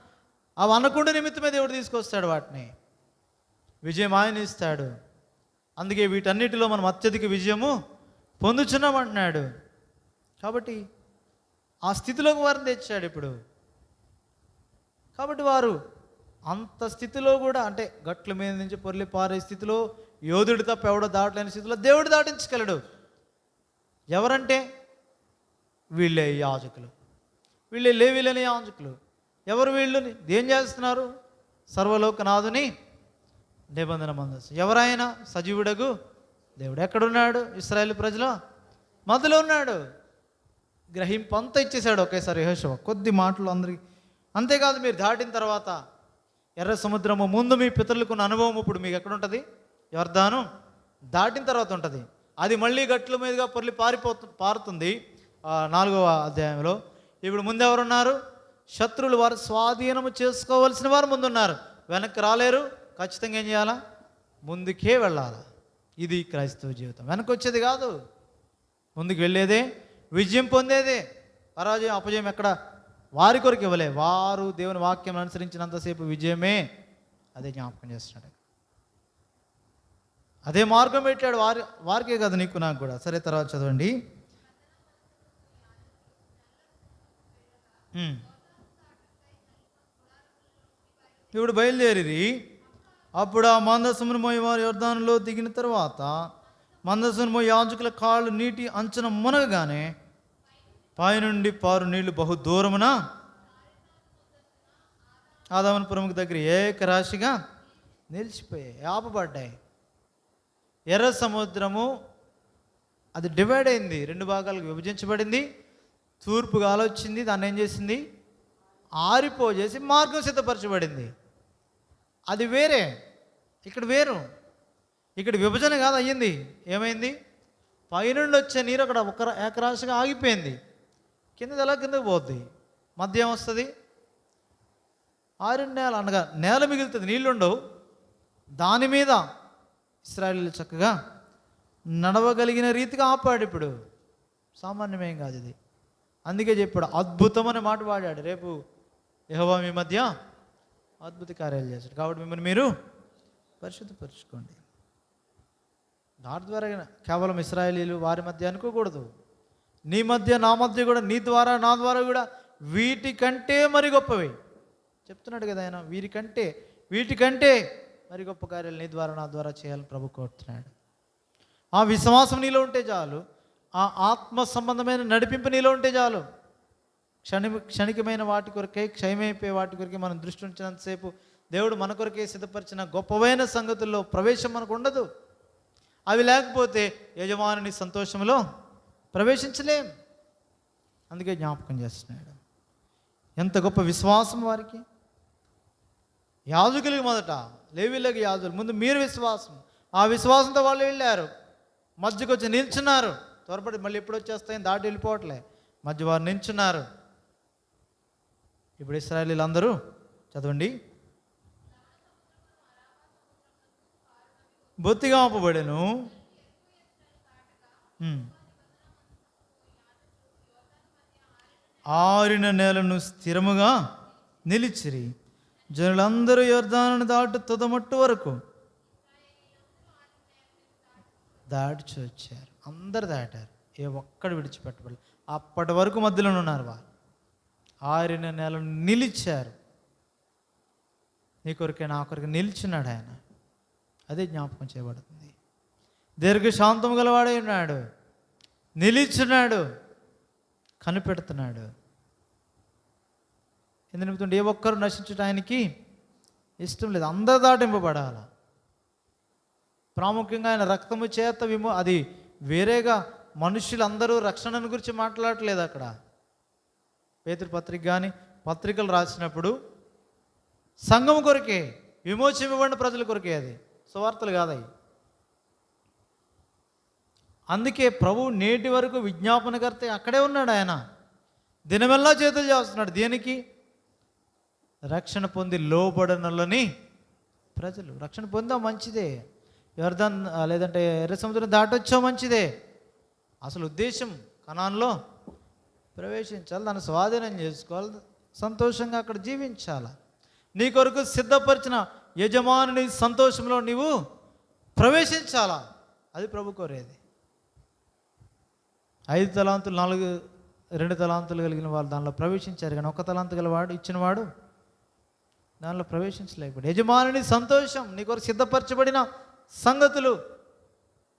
అవి అనకుండా నిమిత్తమే దేవుడు తీసుకొస్తాడు వాటిని. విజయం ఆయన ఇస్తాడు. అందుకే వీటన్నిటిలో మనం అత్యధిక విజయము పొందుచున్నామంటున్నాడు. కాబట్టి ఆ స్థితిలోకి వారిని తెచ్చాడు ఇప్పుడు. కాబట్టి వారు అంత స్థితిలో కూడా, అంటే గట్ల మీద నుంచి పొర్లి పారే స్థితిలో, యోధుడు తప్ప ఎవడో దాటలేని స్థితిలో దేవుడు దాటించగలడు. ఎవరంటే వీళ్ళే యాజకులు, వీళ్ళే లేవీలేని యాజకులు. ఎవరు వీళ్ళు? ఏం చేస్తున్నారు? సర్వలోకనాథుని నిబంధన మందస్సు. ఎవరైనా సజీవుడగు దేవుడు ఎక్కడున్నాడు? ఇశ్రాయేలు ప్రజల మధ్యలో ఉన్నాడు. గ్రహింపంతా ఇచ్చేశాడు ఒకేసారి యెహోషువ, కొద్ది మాటలు అందరికి. అంతేకాదు, మీరు దాటిన తర్వాత ఎర్ర సముద్రము ముందు మీ పితరులకున్న అనుభవం ఇప్పుడు మీకు ఎక్కడుంటుంది? యొర్దాను దాటిన తర్వాత ఉంటుంది. అది మళ్ళీ గట్ల మీదుగా పొర్లి పారుతుంది 4వ అధ్యాయంలో. ఇప్పుడు ముందు ఎవరున్నారు? శత్రువులు, వారు స్వాధీనము చేసుకోవలసిన వారు ముందున్నారు. వెనక్కి రాలేరు. ఖచ్చితంగా ఏం చేయాలా? ముందుకే వెళ్ళాలా. ఇది క్రైస్తవ జీవితం. వెనక్కి వచ్చేది కాదు, ముందుకు వెళ్ళేదే, విజయం పొందేదే. పరాజయం అపజయం ఎక్కడ వారి కొరకు ఇవ్వలే. వారు దేవుని వాక్యం అనుసరించినంతసేపు విజయమే. అదే జ్ఞాపకం చేస్తున్నాడు. అదే మార్గం పెట్టాడు వారికే కదా, నీకు నాకు కూడా. సరే, తర్వాత చదవండి. ఇప్పుడు బయలుదేరి అప్పుడు ఆ మందసమును మోయి వారు యొర్దానులో దిగిన తర్వాత మందసమును మోయి యాజకుల కాళ్ళు నీటి అంచున మునగగానే పైనుండి పారు నీళ్లు బహు దూరమున ఆదాముపురముకు దగ్గర ఏకరాశిగా నిలిచిపోయాయి, ఆపబడ్డాయి. ఎర్ర సముద్రము అది డివైడ్ అయింది, 2 భాగాలకు విభజించబడింది. తూర్పు గాలి వచ్చింది, దాన్ని ఏం చేసింది? ఆరిపోజేసి మార్గం సిద్ధపరచబడింది. అది వేరే, ఇక్కడ వేరు. ఇక్కడ విభజన కాదు అయ్యింది. ఏమైంది? పైనుండి వచ్చే నీరు అక్కడ ఒక ఏకరాశిగా ఆగిపోయింది. కింద ఎలా కిందకు పోద్ది? మధ్య ఏమొస్తుంది? ఆరిన నేల, అనగా నేల మిగులుతుంది, నీళ్ళు ఉండవు. దాని మీద ఇశ్రాయేలీయులు చక్కగా నడవగలిగిన రీతిగా ఆపాడు. ఇప్పుడు సామాన్యమేం కాదు ఇది. అందుకే చెప్పాడు, అద్భుతమైన మాట వాడాడు. రేపు యెహోవా మీ మధ్య అద్భుత కార్యాలు చేశాడు. కాబట్టి మిమ్మల్ని మీరు పరిశుద్ధపరచుకోండి. దాని ద్వారా కేవలం ఇశ్రాయేలీయులు వారి మధ్య అనుకోకూడదు. నీ మధ్య, నా మధ్య కూడా, నీ ద్వారా, నా ద్వారా కూడా వీటికంటే మరి గొప్పవి చెప్తున్నాడు కదా ఆయన. వీటికంటే మరి గొప్ప కార్యాలు నీ ద్వారా, నా ద్వారా చేయాలని ప్రభు కోరుతున్నాడు. ఆ విశ్వాసం నీలో ఉంటే చాలు. ఆ ఆత్మ సంబంధమైన నడిపింపు నీలో ఉంటే చాలు. క్షణికమైన వాటి కొరకే, క్షయమైపోయే వాటి కొరకే మనం దృష్టి ఉంచినంతసేపు దేవుడు మన కొరకే సిద్ధపరిచిన గొప్పవైన సంగతుల్లో ప్రవేశం మనకు ఉండదు. అవి లేకపోతే యజమానుని సంతోషంలో ప్రవేశించలేం. అందుకే జ్ఞాపకం చేస్తున్నాడు. ఎంత గొప్ప విశ్వాసం వారికి. యాజకులకి మొదట, లేవీయులకి యాజకులు ముందు మీరు విశ్వాసం. ఆ విశ్వాసంతో వాళ్ళు వెళ్ళారు, మధ్యకు వచ్చి నిల్చున్నారు. త్వరపడి మళ్ళీ ఎప్పుడు వచ్చేస్తాయని దాటి వెళ్ళిపోవట్లే, మధ్య వారు నిల్చున్నారు. ఇప్పుడు ఇశ్రాయేలీలందరూ చదవండి. బొత్తిగా ఆపబడెను. ఆరిన నేలను స్థిరముగా నిలిచిరి. జనులందరూ యొర్దానును దాటు తుదమట్టు వరకు దాటి వచ్చారు. అందరు దాటారు, ఏ ఒక్కడు విడిచిపెట్టబడలేదు. అప్పటి వరకు మధ్యలో ఉన్నారు వారు. ఆరిన నేలను నిలిచారు. నీ కొరికే నా కొరికి నిలిచినాడు ఆయన. అదే జ్ఞాపకం చేయబడుతుంది. దీర్ఘశాంతం గలవాడై ఉన్నాడు, నిలిచున్నాడు, కనిపెడుతున్నాడు. ఎందుకంటే ఏ ఒక్కరు నశించడానికి ఇష్టం లేదు. అందరు దాటింపబడాలి. ప్రాముఖ్యంగా ఆయన రక్తము చేత అది వేరేగా మనుషులందరూ రక్షణను గురించి మాట్లాడట్లేదు. అక్కడ పేతురు పత్రిక కానీ పత్రికలు రాసినప్పుడు సంఘం కొరకే, విమోచింపబడిన ప్రజల కొరకే, అది సువార్తలు కాదవి. అందుకే ప్రభు నేటి వరకు విజ్ఞాపనకర్త అక్కడే ఉన్నాడు. ఆయన దినమెల్లా చేతులు చేస్తున్నాడు. దేనికి? రక్షణ పొంది లోబడనలని ప్రజలు. రక్షణ పొందా మంచిదే, యోర్దాన్ లేదంటే ఎర్ర సముద్రం దాటొచ్చో మంచిదే. అసలు ఉద్దేశం కనాన్లో ప్రవేశించాలి, దాన్ని స్వాధీనం చేసుకోవాలి, సంతోషంగా అక్కడ జీవించాలి. నీ కొరకు సిద్ధపరిచిన యజమానుని సంతోషంలో నీవు ప్రవేశించాలా. అది ప్రభు కోరేది. 5 తలాంతులు 2 తలాంతులు కలిగిన వాళ్ళు దానిలో ప్రవేశించారు, కానీ 1 తలాంతు గలవాడు ఇచ్చినవాడు దానిలో ప్రవేశించలేకపోయాడు. యజమానుని సంతోషం, నీ కొరకు సిద్ధపరచబడిన సంగతులు.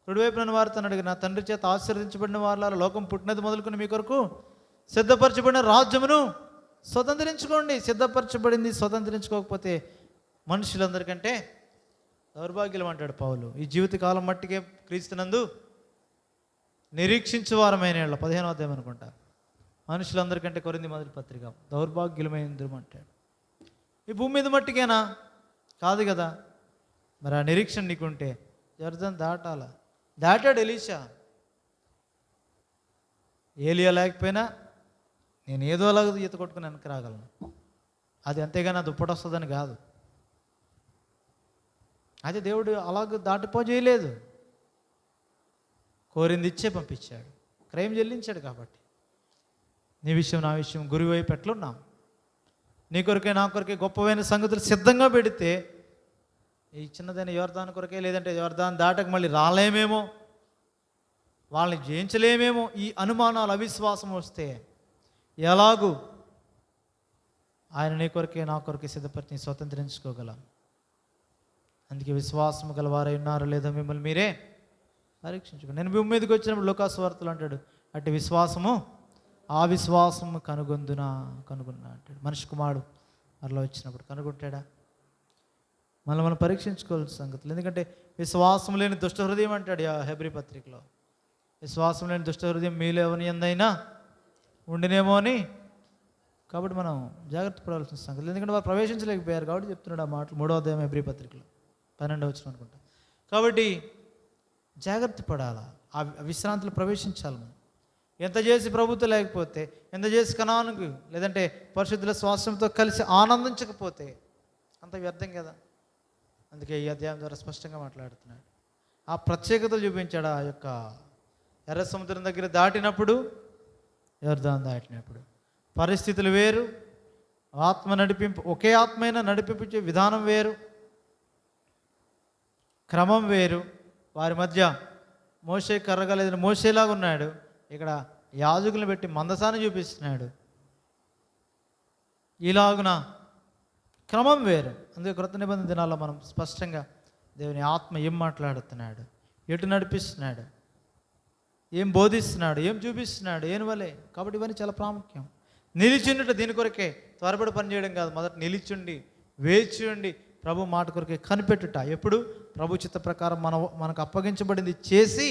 కుడివైపు నన్ను వారితో అడిగి, నా తండ్రి చేత ఆశీర్వదించబడిన వారు లోకం పుట్టినది మొదలుకొని మీ కొరకు సిద్ధపరచబడిన రాజ్యమును స్వతంత్రించుకోండి. సిద్ధపరచబడింది స్వతంత్రించుకోకపోతే మనుషులందరికంటే దౌర్భాగ్యం అంటాడు పౌలు. ఈ జీవితకాలం మట్టికే క్రీస్తునందు నిరీక్షించువారమైన 15వ అధ్యాయం అనుకుంటా. మనుషులందరికంటే కొరింథీ మొదటి పత్రిక దౌర్భాగ్యులమైంది అంటాడు. ఈ భూమి మీద మట్టికేనా? కాదు కదా. మరి ఆ నిరీక్షణ నీకుంటే జర్దన్ దాటాల. దాటాడు ఎలీషా. ఏలియా లేకపోయినా నేను ఏదో అలాగ ఈత కొట్టుకుని వెనక్కి రాగలను. అది అంతేగాని అది దుప్పటి వస్తుందని కాదు. అయితే దేవుడు అలాగ దాటిపోజేయలేదు, కోరింది ఇచ్చే పంపించాడు. క్రయం చెల్లించాడు. కాబట్టి నీ విషయం నా విషయం గురువైపు ఎట్లున్నాం? నీ కొరకే నా కొరకే గొప్పవైన సంగతులు సిద్ధంగా పెడితే ఈ చిన్నదైన యోర్దాను కొరకే, లేదంటే యోర్దాను దాటక మళ్ళీ రాలేమేమో, వాళ్ళని జయించలేమేమో, ఈ అనుమానాలు అవిశ్వాసం వస్తే ఎలాగూ ఆయన నీ కొరకే నా కొరకే సిద్ధపరిచి స్వతంత్రించుకోగలం. అందుకే విశ్వాసం గలవారై ఉన్నారో లేదో మిమ్మల్ని మీరే పరీక్షించుకోండి. నేను భూమి మీదకి వచ్చినప్పుడు లూకాసు వార్తలు అంటాడు, అట్టి విశ్వాసము ఆ విశ్వాసము కనుగొన్నా అంటాడు. మనిషి కుమారుడు మరలా వచ్చినప్పుడు కనుగొంటాడా? మనం పరీక్షించుకోవాల్సిన సంగతులు. ఎందుకంటే విశ్వాసం లేని దుష్ట హృదయం అంటాడు హెబ్రీ పత్రికలో. విశ్వాసం లేని దుష్ట హృదయం మీలో ఎవరి యందైనా ఉండినేమో అని. కాబట్టి మనం జాగ్రత్త పడాల్సిన సంగతులు. ఎందుకంటే వారు ప్రవేశించలేకపోయారు కాబట్టి చెప్తున్నాడు ఆ మాటలు. 3వ అధ్యాయం హెబ్రీ పత్రికలో 12వ వచనం అనుకుంటా. కాబట్టి జాగ్రత్త పడాలా, ఆ విశ్రాంతిలో ప్రవేశించాలి. మనం ఎంత చేసి ప్రభుత్వం లేకపోతే, ఎంత చేసి కనానుకు లేదంటే పరిశుద్ధుల శ్వాసంతో కలిసి ఆనందించకపోతే అంత వ్యర్థం కదా. అందుకే ఈ అధ్యాయం ద్వారా స్పష్టంగా మాట్లాడుతున్నాడు. ఆ ప్రత్యేకతలు చూపించాడు. ఆ యొక్క ఎర్ర సముద్రం దగ్గర దాటినప్పుడు, యోర్దాను దాటినప్పుడు పరిస్థితులు వేరు, ఆత్మ నడిపింపు, ఒకే ఆత్మైన నడిపించే విధానం వేరు, క్రమం వేరు. వారి మధ్య మోషే కర్రగా లేదని మోషేలాగా ఉన్నాడు, ఇక్కడ యాజకులను పెట్టి మందసాన్ని చూపిస్తున్నాడు. ఇలాగున క్రమం వేరు. అందుకే కృత నిబంధన దినాల్లో మనం స్పష్టంగా దేవుని ఆత్మ ఏం మాట్లాడుతున్నాడు, ఎటు నడిపిస్తున్నాడు, ఏం బోధిస్తున్నాడు, ఏం చూపిస్తున్నాడు, ఏం వలే. కాబట్టి ఇవన్నీ చాలా ప్రాముఖ్యం. నిలిచిండుట దీని కొరకే, త్వరపడి పనిచేయడం కాదు. మొదట నిలిచుండి వేచి ఉండి ప్రభు మాట కొరకే కనిపెట్టుట. ఎప్పుడు ప్రభు చిత్త ప్రకారం మనకు అప్పగించబడింది చేసి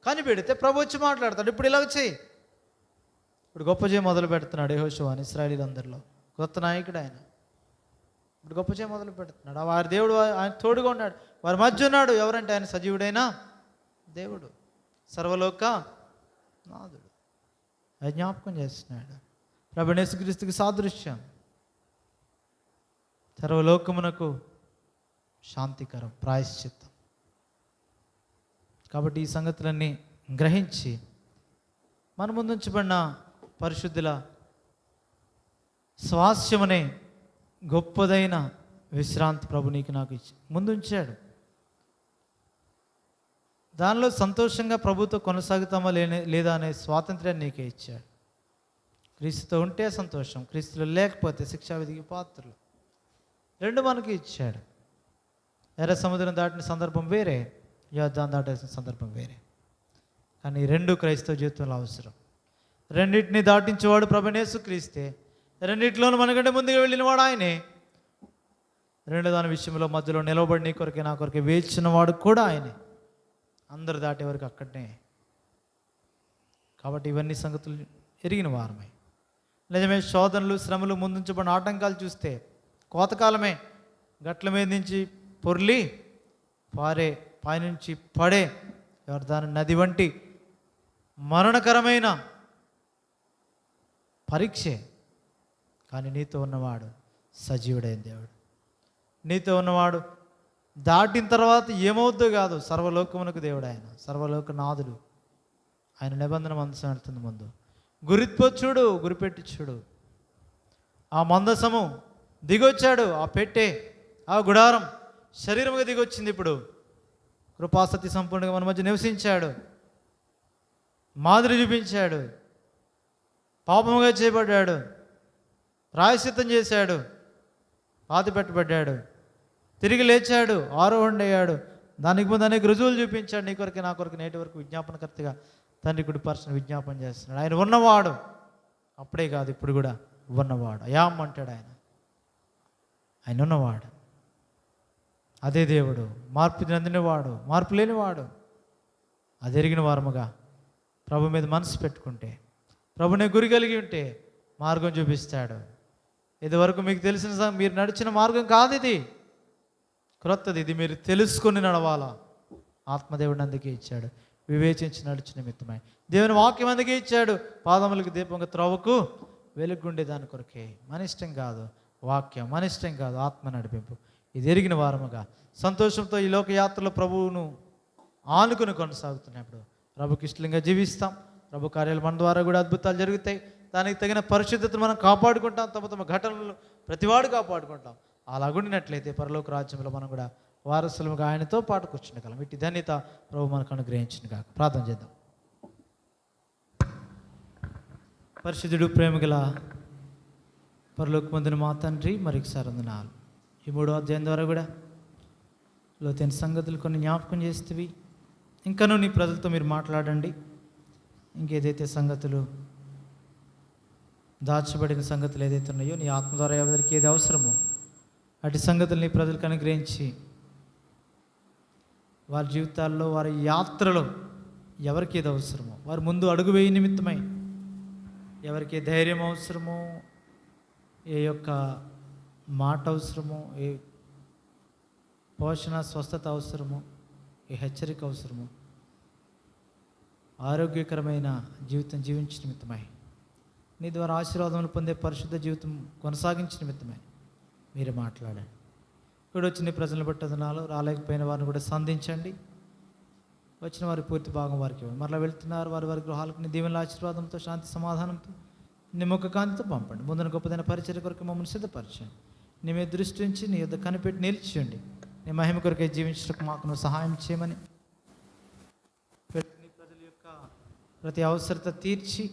కనిపెడితే ప్రభు వచ్చి మాట్లాడతాడు. ఇప్పుడు ఇలాగ చేయి. ఇప్పుడు గొప్ప చేయి మొదలు పెడుతున్నాడు యెహోషువ అని ఇశ్రాయేలీలందరిలో. కొత్త నాయకుడు ఆయన. ఇప్పుడు గొప్ప చేయి మొదలు పెడుతున్నాడు. వారి దేవుడు ఆయన తోడుగా ఉన్నాడు, వారి మధ్య ఉన్నాడు. ఎవరంటే ఆయన సజీవుడైన దేవుడు, సర్వలోక నాథుడు. అది జ్ఞాపకం చేస్తున్నాడు. ప్రభువు యేసుక్రీస్తుకి సాదృశ్యం. సర్వలోకమునకు శాంతికరం, ప్రాయశ్చిత్తం. కాబట్టి ఈ సంగతులన్నీ గ్రహించి మన ముందుంచబడిన పరిశుద్ధుల స్వాస్యమనే గొప్పదైన విశ్రాంతి ప్రభు నీకు నాకు ఇచ్చి ముందుంచాడు. దానిలో సంతోషంగా ప్రభుతో కొనసాగుతామా లేదా అనే స్వాతంత్ర్యాన్ని నీకే ఇచ్చాడు. క్రీస్తుతో ఉంటే సంతోషం, క్రీస్తులో లేకపోతే శిక్షావిధికి పాత్రలు. రెండు మనకి ఇచ్చాడు. ఎర్ర సముద్రం దాటిన సందర్భం వేరే, యోర్దాను దాటాల్సిన సందర్భం వేరే. కానీ రెండు క్రైస్తవ జీవితంలో అవసరం. రెండింటిని దాటించేవాడు ప్రభువైన యేసుక్రీస్తే. రెండింటిలోనూ మనకంటే ముందుగా వెళ్ళినవాడు ఆయనే. రెండో దాని విషయంలో మధ్యలో నిలవబడి నీ కొరకే నా కొరకే వేచినవాడు కూడా ఆయనే. అందరు దాటే వరకు అక్కడనే. కాబట్టి ఇవన్నీ సంగతులు ఎరిగిన వారమే. నిజమే, శోధనలు శ్రమలు ముందుంచబడిన ఆటంకాలు చూస్తే కోతకాలమే. గట్ల మీద నుంచి పొర్లి పారే, పైనుంచి పడే యోర్దాను నది వంటి మరణకరమైన పరీక్షే. కానీ నీతో ఉన్నవాడు సజీవుడైన దేవుడు. నీతో ఉన్నవాడు దాటిన తర్వాత ఏమవుద్దో కాదు, సర్వలోకమునకు దేవుడు ఆయన, సర్వలోక నాథుడు. ఆయన నిబంధన మందసం వెళ్తుంది ముందు. గురిపో చూడు, గురిపెట్టి చూడు. ఆ మందసము దిగొచ్చాడు, ఆ పెట్టే, ఆ గుడారం శరీరముగా దిగొచ్చింది. ఇప్పుడు కృపాసక్తి సంపూర్ణంగా మన మధ్య నివసించాడు, మాదిరి చూపించాడు, పాపముగా చేయబడ్డాడు, ప్రాయశ్చిత్తం చేశాడు, పాతి పెట్టబడ్డాడు, తిరిగి లేచాడు, ఆరోహణ అయ్యాడు. దానికి ముందు అనేక రుజువులు చూపించాడు. నీ కొరకు నా కొరకు నేటి వరకు విజ్ఞాపనకర్తగా తండ్రి కుడి పర్సన విజ్ఞాపన చేస్తున్నాడు. ఆయన ఉన్నవాడు, అప్పుడే కాదు ఇప్పుడు కూడా ఉన్నవాడు. అయాం అంటాడు ఆయన. ఆయన ఉన్నవాడు, అదే దేవుడు, మార్పు చెందినవాడు, మార్పు లేనివాడు. అది ఎరిగిన వారముగా ప్రభు మీద మనసు పెట్టుకుంటే, ప్రభునే గురి కలిగి ఉంటే మార్గం చూపిస్తాడు. ఇదివరకు మీకు తెలిసిన మీరు నడిచిన మార్గం కాదు, ఇది క్రొత్తది. ఇది మీరు తెలుసుకొని నడవాలా. ఆత్మదేవుడిని అందుకే ఇచ్చాడు, వివేచించి నడిచిన నిమిత్తమై. దేవుని వాక్యం అందుకే ఇచ్చాడు, పాదములకు దీపంగా త్రోవకు వెలుగుండే దాని కొరకే. మన ఇష్టం కాదు వాక్యం, మన ఇష్టం కాదు ఆత్మ నడిపింపు. ఇది ఎరిగిన వారముగా సంతోషంతో ఈ లోకయాత్రలో ప్రభువును ఆనుకుని కొనసాగుతున్నప్పుడు ప్రభుకి ఇష్టంగా జీవిస్తాం. ప్రభు కార్యాలు మన ద్వారా కూడా అద్భుతాలు జరుగుతాయి. దానికి తగిన పరిశుద్ధతను మనం కాపాడుకుంటాం. తమ తమ ఘటనలు ప్రతివాడు కాపాడుకుంటాం. అలాగుండినట్లయితే పరలోక రాజ్యంలో మనం కూడా వారసులుగా ఆయనతో పాటు కూర్చుండగలం. ఇట్టి ధన్యత ప్రభు మనకు అనుగ్రహించిన కాక. ప్రార్థన చేద్దాం. పరిశుద్ధుడు, ప్రేమగల పరలోకమందున మా తండ్రి, మరొకసారి వందనాలు. ఈ 3వ అధ్యాయం ద్వారా కూడా లోతైన సంగతులు కొన్ని జ్ఞాపకం చేస్తేవి. ఇంకనూ నీ ప్రజలతో మీరు మాట్లాడండి. ఇంకేదైతే సంగతులు దాచబడిన సంగతులు ఏదైతే ఉన్నాయో నీ ఆత్మ ద్వారా ఎవరికి ఏది అవసరమో అటు సంగతులు నీ ప్రజలకు అనుగ్రహించి వారి జీవితాల్లో, వారి యాత్రలో ఎవరికి ఏది అవసరమో, వారి ముందు అడుగు వేయి నిమిత్తమై ఎవరికి ఏ ధైర్యం అవసరమో, ఏ యొక్క మాట అవసరమో, ఏ పోషణ స్వస్థత అవసరమో, ఏ హెచ్చరిక అవసరమో, ఆరోగ్యకరమైన జీవితం జీవించిన నిమిత్తమై, నీ ద్వారా ఆశీర్వాదములు పొందే పరిశుద్ధ జీవితం కొనసాగించిన నిమిత్తమై మీరే మాట్లాడండి. ఇక్కడ వచ్చిన ప్రజలను బట్టి అదనాలు రాలేకపోయిన వారిని కూడా సంధించండి. వచ్చిన వారి పూర్తి భాగం వారికి ఇవ్వండి. మరలా వెళ్తున్నారు వారి వారి గృహాలకు నీ దీవెనల ఆశీర్వాదంతో, శాంతి సమాధానంతో, నీ ముఖ కాంతితో పంపండి. ముందున గొప్పదైన పరిచర్య కొరకు మమ్మల్ని సిద్ధపరచండి. నీ మీద దృష్టి ఉంచి నీ యొద్ద కనిపెట్టి నిలిచియండి. నీ మహిమ కొరకే జీవించడానికి మాకు నువ్వు సహాయం చేయమని, నీ ప్రజల యొక్క ప్రతి అవసరత తీర్చి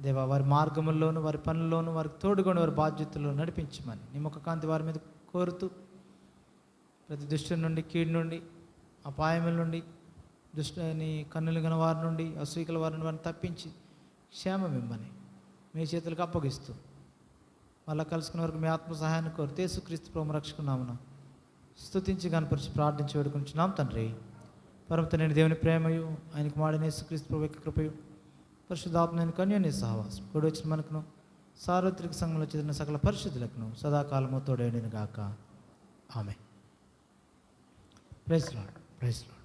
దేవా వారి మార్గముల్లోనూ, వారి పనుల్లోనూ వారికి తోడుకొని వారి బాధ్యతల్లో నడిపించమని నీ ముఖ కాంతి వారి మీద కోరుతూ, ప్రతి దుష్టు నుండి, కీడు నుండి, అపాయముల నుండి, నీ కన్నులు గల వారి నుండి, అసూయకుల వారిని వారిని తప్పించి క్షేమం ఇమ్మని మీ చేతులకు అప్పగిస్తూ మళ్ళీ కలుసుకునే వరకు మీ ఆత్మ సహాయాన్ని కోరుతూ యేసుక్రీస్తు ప్రభువు రక్షకున్నామున స్తుతించి కనపరిచి ప్రార్థించి వేడుకుంటున్నాం తండ్రి. పరమత నేను దేవుని ప్రేమయు, ఆయనకు మాడిన యేసుక్రీస్తు ప్రభు యొక్క కృపయు, పరిశుద్ధాత్మైన కన్యని సహవాసం కూడా వచ్చిన మనకును సార్వత్రిక సంఘంలో చెందిన సకల పరిశుద్ధులకును సదాకాలము తోడేండిన గాక. ఆమె. Praise Lord, praise lord.